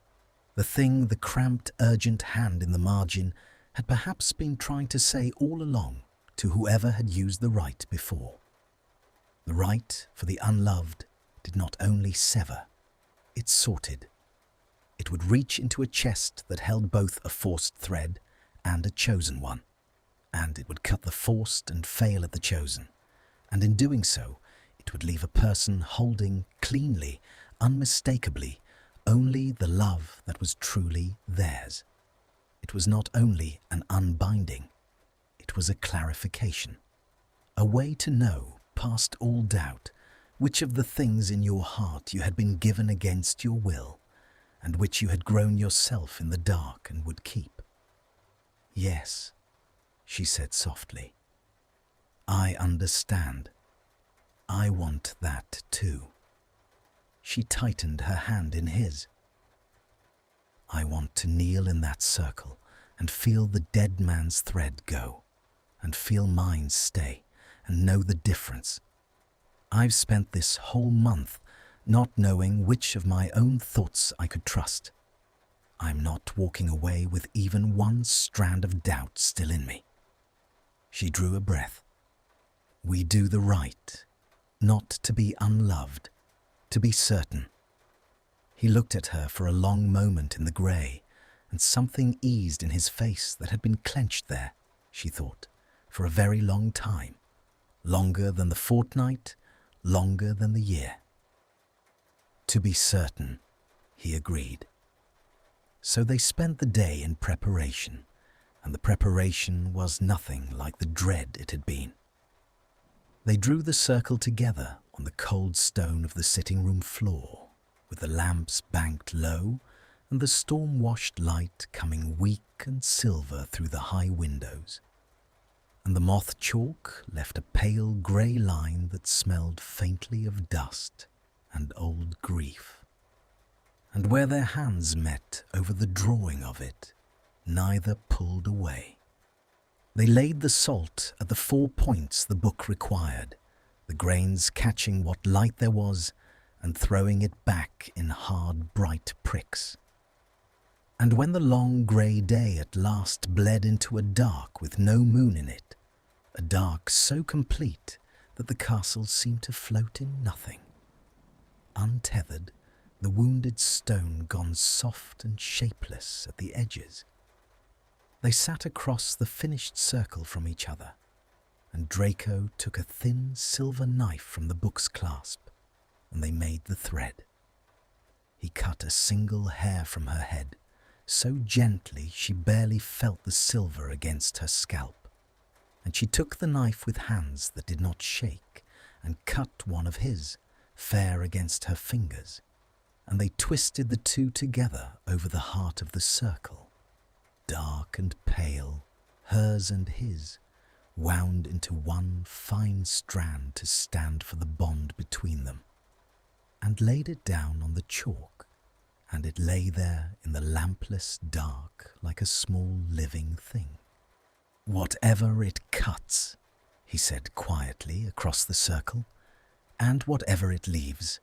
The thing the cramped, urgent hand in the margin had perhaps been trying to say all along to whoever had used the Rite before. The Rite for the Unloved did not only sever, it sorted. It would reach into a chest that held both a forced thread and a chosen one, and it would cut the forced and fail at the chosen, and in doing so, it would leave a person holding cleanly, unmistakably, only the love that was truly theirs. It was not only an unbinding, it was a clarification, a way to know, past all doubt, which of the things in your heart you had been given against your will, and which you had grown yourself in the dark and would keep. Yes, she said softly. I understand. I want that too. She tightened her hand in his. I want to kneel in that circle and feel the dead man's thread go, and feel mine stay, and know the difference. I've spent this whole month not knowing which of my own thoughts I could trust. I'm not walking away with even one strand of doubt still in me. She drew a breath. We do the right, not to be unloved, to be certain. He looked at her for a long moment in the grey, and something eased in his face that had been clenched there, she thought, for a very long time, longer than the fortnight, longer than the year. To be certain, he agreed. So they spent the day in preparation, and the preparation was nothing like the dread it had been. They drew the circle together on the cold stone of the sitting-room floor, with the lamps banked low and the storm-washed light coming weak and silver through the high windows. And the moth chalk left a pale grey line that smelled faintly of dust and old grief. And where their hands met over the drawing of it, neither pulled away. They laid the salt at the 4 points the book required, the grains catching what light there was and throwing it back in hard, bright pricks. And when the long grey day at last bled into a dark with no moon in it, a dark so complete that the castle seemed to float in nothing, untethered, the wounded stone gone soft and shapeless at the edges, they sat across the finished circle from each other, and Draco took a thin silver knife from the book's clasp, and they made the thread. He cut a single hair from her head, so gently she barely felt the silver against her scalp, and she took the knife with hands that did not shake, and cut one of his, fair against her fingers, and they twisted the two together over the heart of the circle, dark and pale, hers and his, wound into one fine strand to stand for the bond between them, and laid it down on the chalk, and it lay there in the lampless dark like a small living thing. Whatever it cuts, he said quietly across the circle, and whatever it leaves,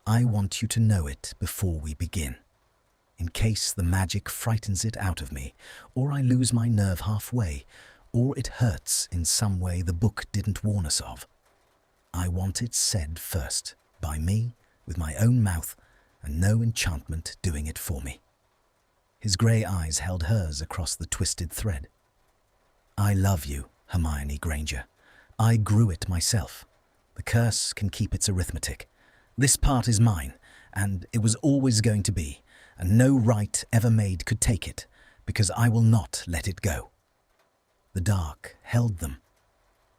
I want you to know it before we begin, in case the magic frightens it out of me, or I lose my nerve halfway, or it hurts in some way the book didn't warn us of. I want it said first, by me, with my own mouth, and no enchantment doing it for me. His grey eyes held hers across the twisted thread. I love you, Hermione Granger. I grew it myself. The curse can keep its arithmetic. This part is mine, and it was always going to be, and no Rite ever made could take it, because I will not let it go. The dark held them.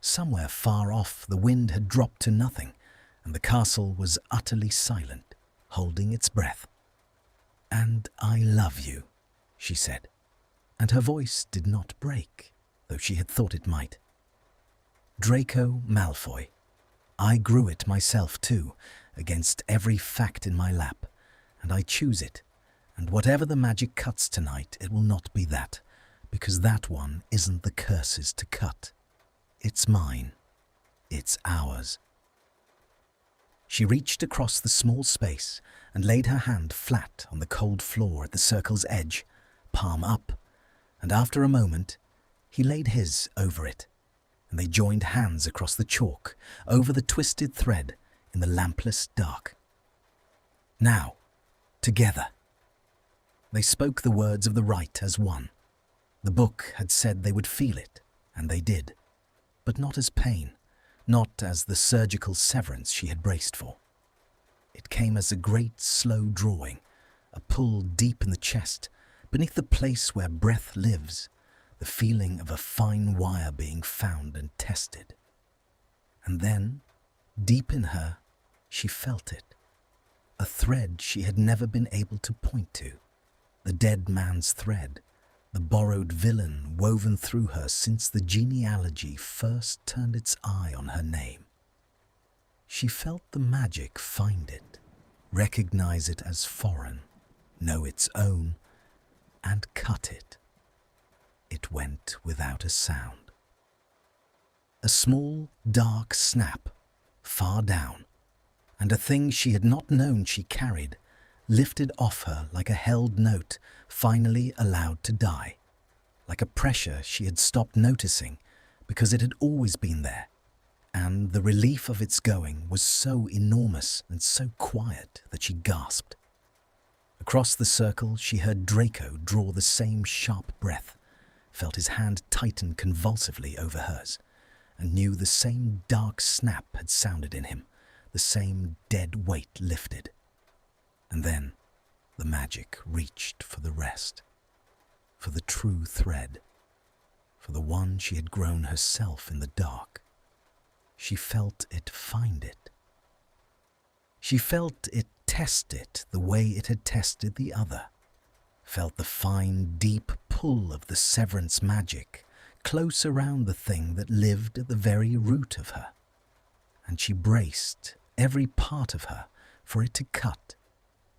Somewhere far off the wind had dropped to nothing, and the castle was utterly silent, holding its breath. And I love you, she said, and her voice did not break, though she had thought it might. Draco Malfoy. I grew it myself too, against every fact in my lap, and I choose it, and whatever the magic cuts tonight, it will not be that, because that one isn't the curse's to cut. It's mine. It's ours." She reached across the small space and laid her hand flat on the cold floor at the circle's edge, palm up, and after a moment, he laid his over it, and they joined hands across the chalk, over the twisted thread in the lampless dark. "Now, together." They spoke the words of the rite as one. The book had said they would feel it, and they did, but not as pain, not as the surgical severance she had braced for. It came as a great slow drawing, a pull deep in the chest, beneath the place where breath lives, the feeling of a fine wire being found and tested. And then, deep in her, she felt it, a thread she had never been able to point to, the dead man's thread, the borrowed villain woven through her since the genealogy first turned its eye on her name. She felt the magic find it, recognize it as foreign, know its own, and cut it. It went without a sound. A small, dark snap, far down, and a thing she had not known she carried, lifted off her like a held note finally allowed to die, like a pressure she had stopped noticing because it had always been there, and the relief of its going was so enormous and so quiet that she gasped. Across the circle she heard Draco draw the same sharp breath, felt his hand tighten convulsively over hers, and knew the same dark snap had sounded in him, the same dead weight lifted. And then the magic reached for the rest, for the true thread, for the one she had grown herself in the dark. She felt it find it. She felt it test it the way it had tested the other, felt the fine, deep pull of the severance magic close around the thing that lived at the very root of her, and she braced every part of her for it to cut,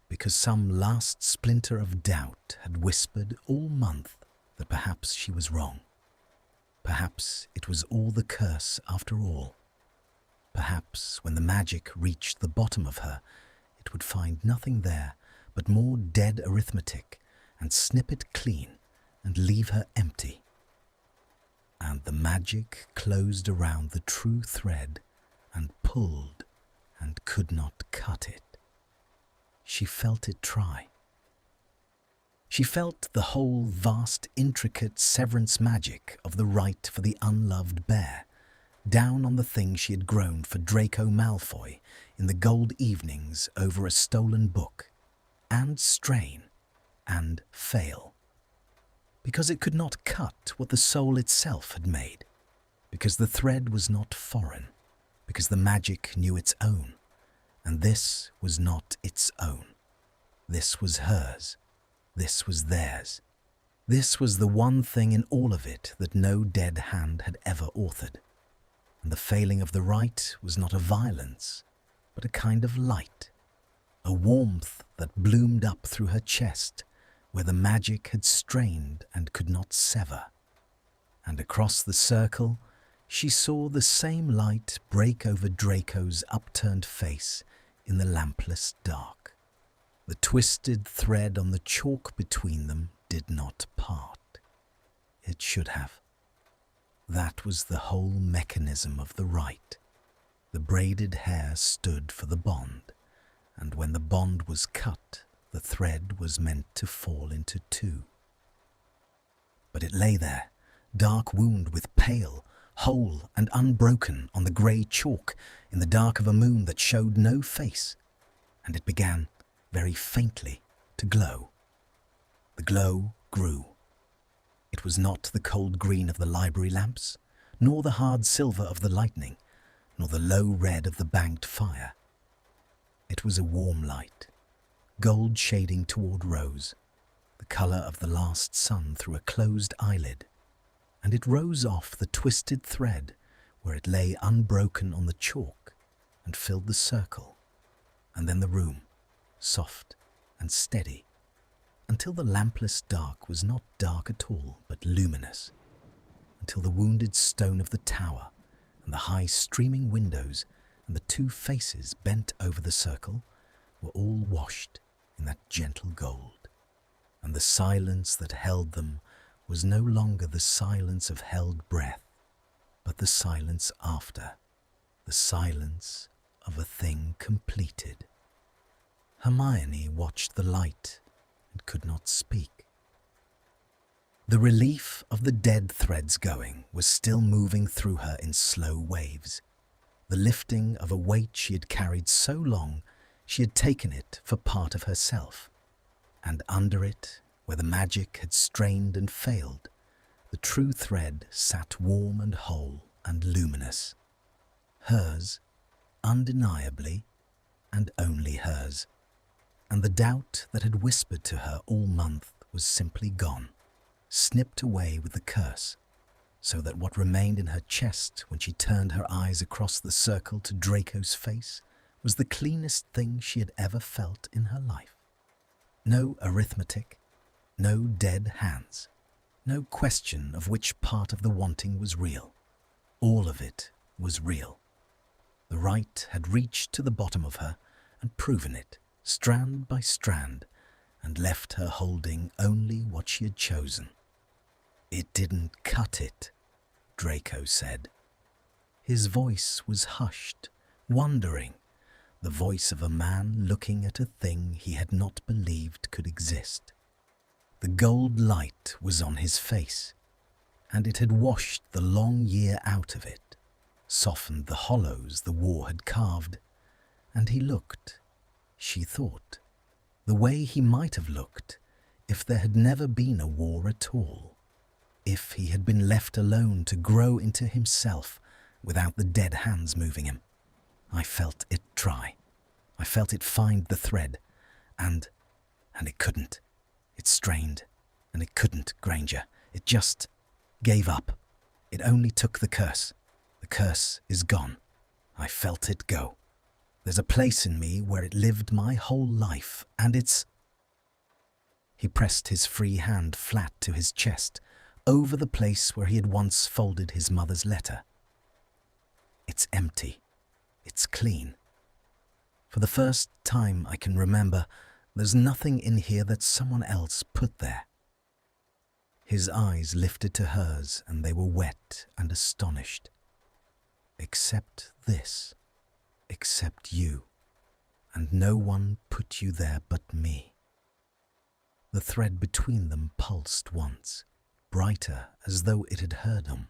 because some last splinter of doubt had whispered all month that perhaps she was wrong. Perhaps it was all the curse after all. Perhaps when the magic reached the bottom of her, it would find nothing there but more dead arithmetic and snip it clean and leave her empty. And the magic closed around the true thread and pulled and could not cut it. She felt it try. She felt the whole vast, intricate severance magic of the rite for the unloved bear, down on the thing she had grown for Draco Malfoy in the gold evenings over a stolen book, and strain, and fail. Because it could not cut what the soul itself had made, because the thread was not foreign, because the magic knew its own, and this was not its own. This was hers. This was theirs. This was the one thing in all of it that no dead hand had ever authored. And the failing of the rite was not a violence, but a kind of light, a warmth that bloomed up through her chest, where the magic had strained and could not sever. And across the circle, she saw the same light break over Draco's upturned face in the lampless dark. The twisted thread on the chalk between them did not part. It should have. That was the whole mechanism of the rite. The braided hair stood for the bond, and when the bond was cut, the thread was meant to fall into two. But it lay there, dark wound with pale, whole and unbroken on the grey chalk in the dark of a moon that showed no face, and it began, very faintly, to glow. The glow grew. It was not the cold green of the library lamps, nor the hard silver of the lightning, nor the low red of the banked fire. It was a warm light, gold shading toward rose, the colour of the last sun through a closed eyelid, and it rose off the twisted thread where it lay unbroken on the chalk and filled the circle, and then the room, soft and steady, until the lampless dark was not dark at all, but luminous, until the wounded stone of the tower and the high streaming windows and the two faces bent over the circle were all washed in that gentle gold, and the silence that held them was no longer the silence of held breath, but the silence after, the silence of a thing completed. Hermione watched the light and could not speak. The relief of the dead threads going was still moving through her in slow waves, the lifting of a weight she had carried so long she had taken it for part of herself, and under it, where the magic had strained and failed, the true thread sat warm and whole and luminous. Hers, undeniably, and only hers. And the doubt that had whispered to her all month was simply gone, snipped away with the curse, so that what remained in her chest when she turned her eyes across the circle to Draco's face was the cleanest thing she had ever felt in her life. No arithmetic, no dead hands, no question of which part of the wanting was real. All of it was real. The Rite had reached to the bottom of her and proven it, strand by strand, and left her holding only what she had chosen. "It didn't cut it," Draco said. His voice was hushed, wondering, the voice of a man looking at a thing he had not believed could exist. The gold light was on his face, and it had washed the long year out of it, softened the hollows the war had carved, and he looked, she thought, the way he might have looked if there had never been a war at all, if he had been left alone to grow into himself without the dead hands moving him. I felt it try. I felt it find the thread, and it couldn't. It strained, and it couldn't, Granger. It just gave up. It only took the curse. The curse is gone. I felt it go. There's a place in me where it lived my whole life, and it's... He pressed his free hand flat to his chest, over the place where he had once folded his mother's letter. It's empty. It's clean. For the first time I can remember, there's nothing in here that someone else put there. His eyes lifted to hers, and they were wet and astonished. Except this, except you, and no one put you there but me. The thread between them pulsed once, brighter as though it had heard him.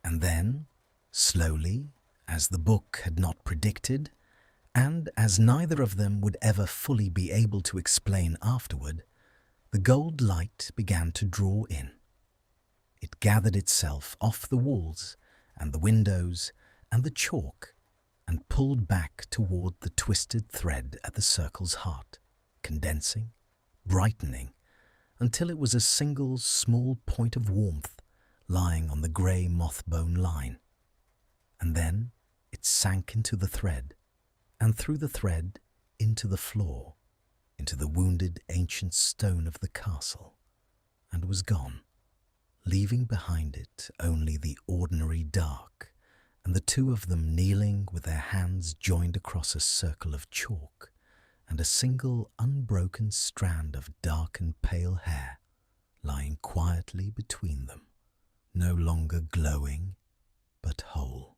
And then, slowly, as the book had not predicted, and as neither of them would ever fully be able to explain afterward, the gold light began to draw in. It gathered itself off the walls and the windows and the chalk and pulled back toward the twisted thread at the circle's heart, condensing, brightening, until it was a single small point of warmth lying on the grey moth-bone line. And then it sank into the thread, and through the thread into the floor, into the wounded ancient stone of the castle, and was gone, leaving behind it only the ordinary dark, and the two of them kneeling with their hands joined across a circle of chalk, and a single unbroken strand of dark and pale hair lying quietly between them, no longer glowing, but whole.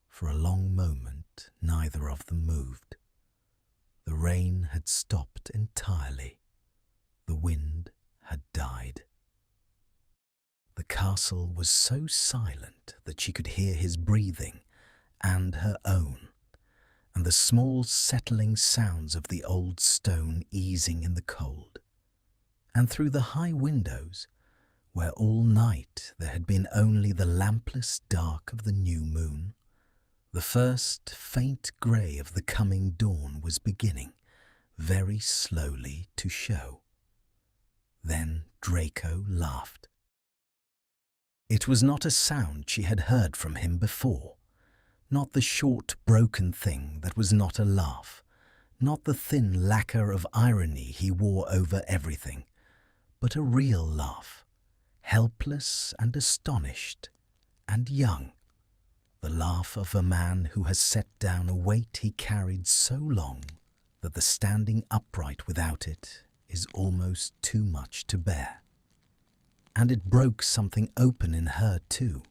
For a long moment neither of them moved. The rain had stopped entirely. The wind had died. The castle was so silent that she could hear his breathing and her own, and the small settling sounds of the old stone easing in the cold. And through the high windows, where all night there had been only the lampless dark of the new moon, the first faint grey of the coming dawn was beginning, very slowly, to show. Then Draco laughed. It was not a sound she had heard from him before, not the short, broken thing that was not a laugh, Not the thin lacquer of irony he wore over everything, but a real laugh, helpless and astonished and young. The laugh of a man who has set down a weight he carried so long that the standing upright without it is almost too much to bear. And it broke something open in her too,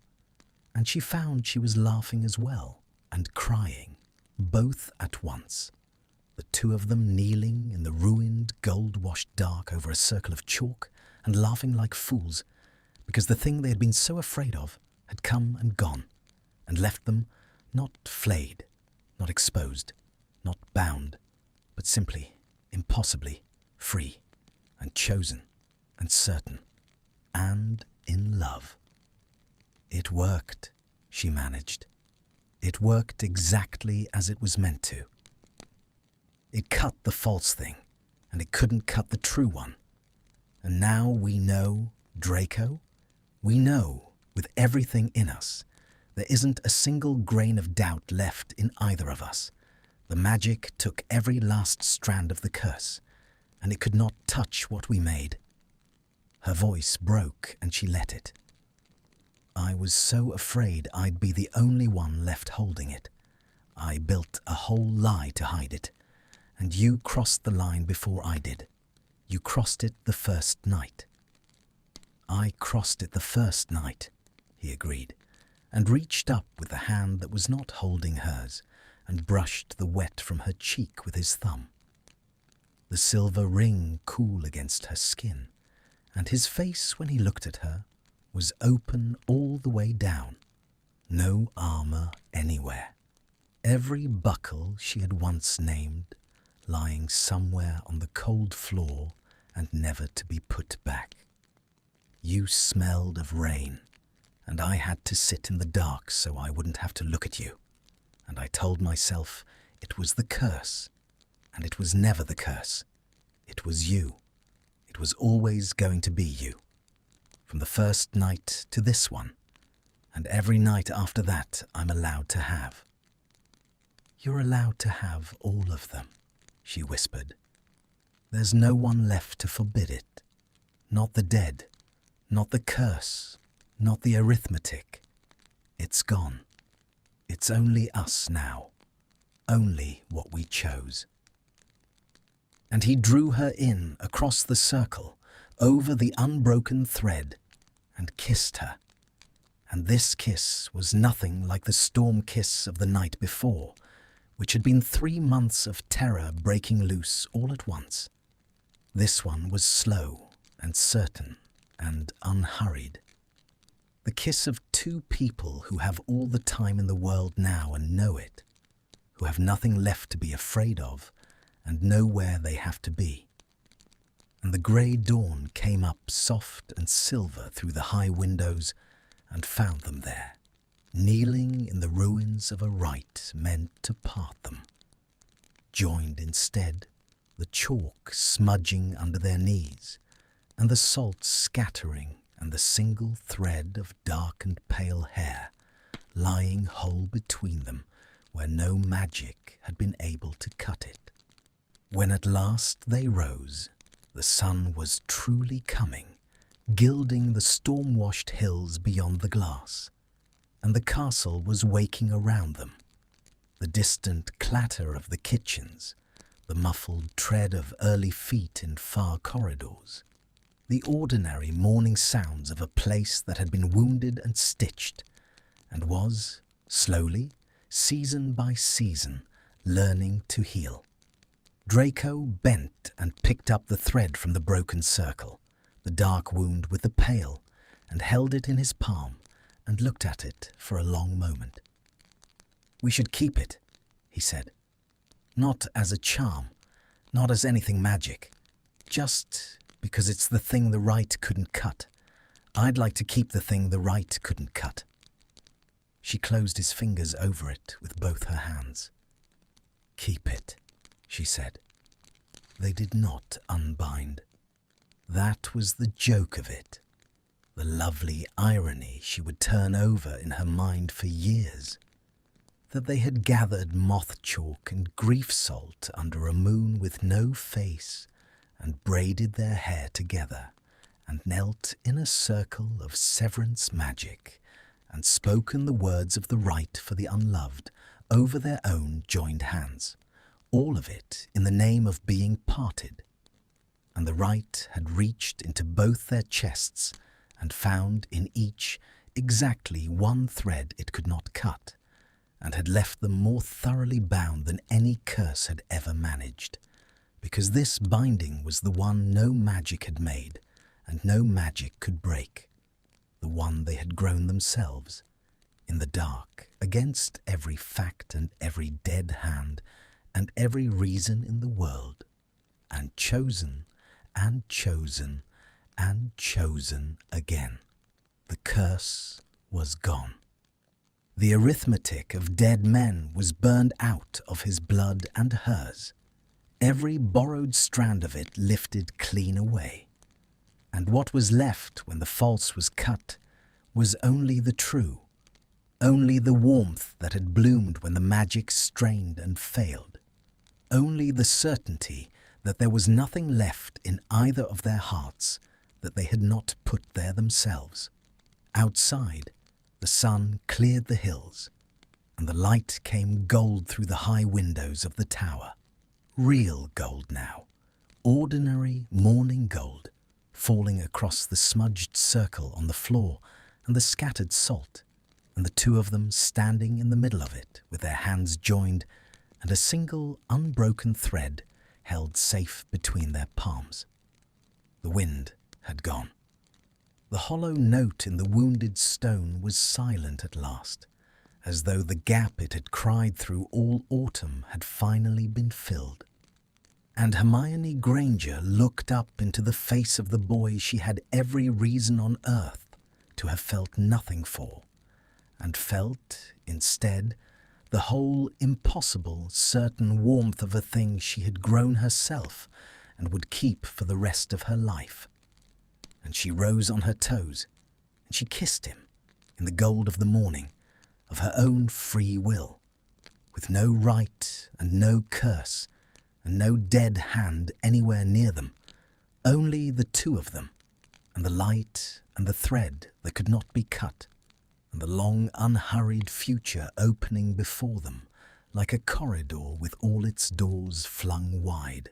and she found she was laughing as well and crying, both at once. The two of them kneeling in the ruined, gold-washed dark over a circle of chalk and laughing like fools, because the thing they had been so afraid of had come and gone, and left them not flayed, not exposed, not bound, but simply, impossibly, free, and chosen, and certain, and in love. It worked, she managed. It worked exactly as it was meant to. It cut the false thing, and it couldn't cut the true one. And now we know, Draco, we know, with everything in us, there isn't a single grain of doubt left in either of us. The magic took every last strand of the curse, and it could not touch what we made. Her voice broke, and she let it. I was so afraid I'd be the only one left holding it. I built a whole lie to hide it, and you crossed the line before I did. You crossed it the first night. I crossed it the first night, he agreed, and reached up with the hand that was not holding hers, and brushed the wet from her cheek with his thumb. The silver ring cool against her skin, and his face when he looked at her was open all the way down. No armor anywhere. Every buckle she had once named lying somewhere on the cold floor and never to be put back. You smelled of rain, and I had to sit in the dark so I wouldn't have to look at you. And I told myself it was the curse, and it was never the curse. It was you. It was always going to be you. From the first night to this one, and every night after that I'm allowed to have. You're allowed to have all of them, she whispered. There's no one left to forbid it. Not the dead, not the curse, not the arithmetic. It's gone. It's only us now, only what we chose. And he drew her in across the circle, over the unbroken thread, and kissed her. And this kiss was nothing like the storm kiss of the night before, which had been 3 months of terror breaking loose all at once. This one was slow and certain and unhurried. The kiss of two people who have all the time in the world now and know it, who have nothing left to be afraid of and know where they have to be. And the grey dawn came up soft and silver through the high windows and found them there, kneeling in the ruins of a rite meant to part them. Joined instead, the chalk smudging under their knees, and the salt scattering, and the single thread of dark and pale hair lying whole between them where no magic had been able to cut it. When at last they rose, the sun was truly coming, gilding the storm-washed hills beyond the glass, and the castle was waking around them. The distant clatter of the kitchens, the muffled tread of early feet in far corridors, the ordinary morning sounds of a place that had been wounded and stitched, and was, slowly, season by season, learning to heal. Draco bent and picked up the thread from the broken circle, the dark wound with the pale, and held it in his palm and looked at it for a long moment. "We should keep it," he said. "Not as a charm, not as anything magic, just because it's the thing the Rite couldn't cut. I'd like to keep the thing the Rite couldn't cut." She closed his fingers over it with both her hands. "Keep it," she said. They did not unbind. That was the joke of it, the lovely irony she would turn over in her mind for years. that they had gathered moth chalk and grief salt under a moon with no face, and braided their hair together, and knelt in a circle of severance magic, and spoken the words of the Rite for the Unloved over their own joined hands, all of it in the name of being parted. And the Rite had reached into both their chests and found in each exactly one thread it could not cut, and had left them more thoroughly bound than any curse had ever managed, because this binding was the one no magic had made, and no magic could break, the one they had grown themselves, in the dark, against every fact and every dead hand, and every reason in the world, and chosen, and chosen, and chosen again. The curse was gone. The arithmetic of dead men was burned out of his blood and hers, every borrowed strand of it lifted clean away, and what was left when the false was cut was only the true, only the warmth that had bloomed when the magic strained and failed, only the certainty that there was nothing left in either of their hearts that they had not put there themselves. Outside, the sun cleared the hills, and the light came gold through the high windows of the tower. Real gold now, ordinary morning gold, falling across the smudged circle on the floor and the scattered salt, and the two of them standing in the middle of it with their hands joined and a single unbroken thread held safe between their palms. The wind had gone. The hollow note in the wounded stone was silent at last, as though the gap it had cried through all autumn had finally been filled. And Hermione Granger looked up into the face of the boy she had every reason on earth to have felt nothing for, and felt, instead, the whole impossible, certain warmth of a thing she had grown herself and would keep for the rest of her life. And she rose on her toes, and she kissed him in the gold of the morning, of her own free will, with no right and no curse, and no dead hand anywhere near them, only the two of them, and the light and the thread that could not be cut, and the long unhurried future opening before them like a corridor with all its doors flung wide.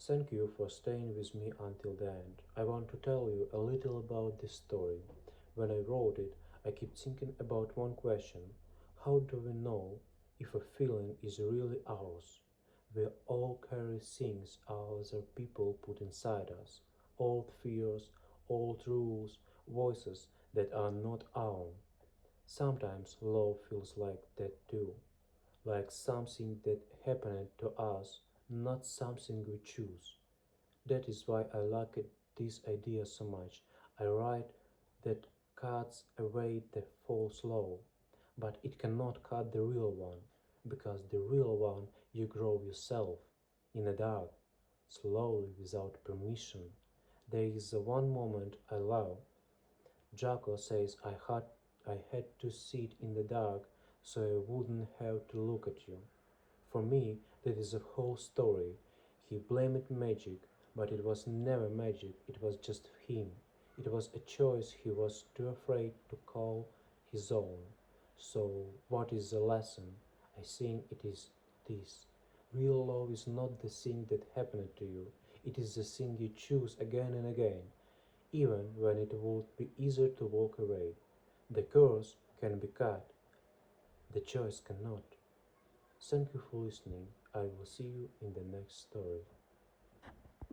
Thank you for staying with me until the end. I want to tell you a little about this story. When I wrote it, I kept thinking about one question. How do we know if a feeling is really ours? We all carry things other people put inside us, old fears, old rules, voices that are not our own. Sometimes love feels like that too, like something that happened to us, not something we choose. That is why I like this idea so much. I write that cuts away the false law, but it cannot cut the real one, because the real one you grow yourself, in the dark, slowly, without permission. There is one moment I love. Draco says I had to sit in the dark so I wouldn't have to look at you. For me, that is the whole story. He blamed magic, but it was never magic, it was just him. It was a choice he was too afraid to call his own. So, what is the lesson? I think it is this. Real love is not the thing that happened to you, it is the thing you choose again and again, even when it would be easier to walk away. The curse can be cut, the choice cannot. Thank you for listening. I will see you in the next story.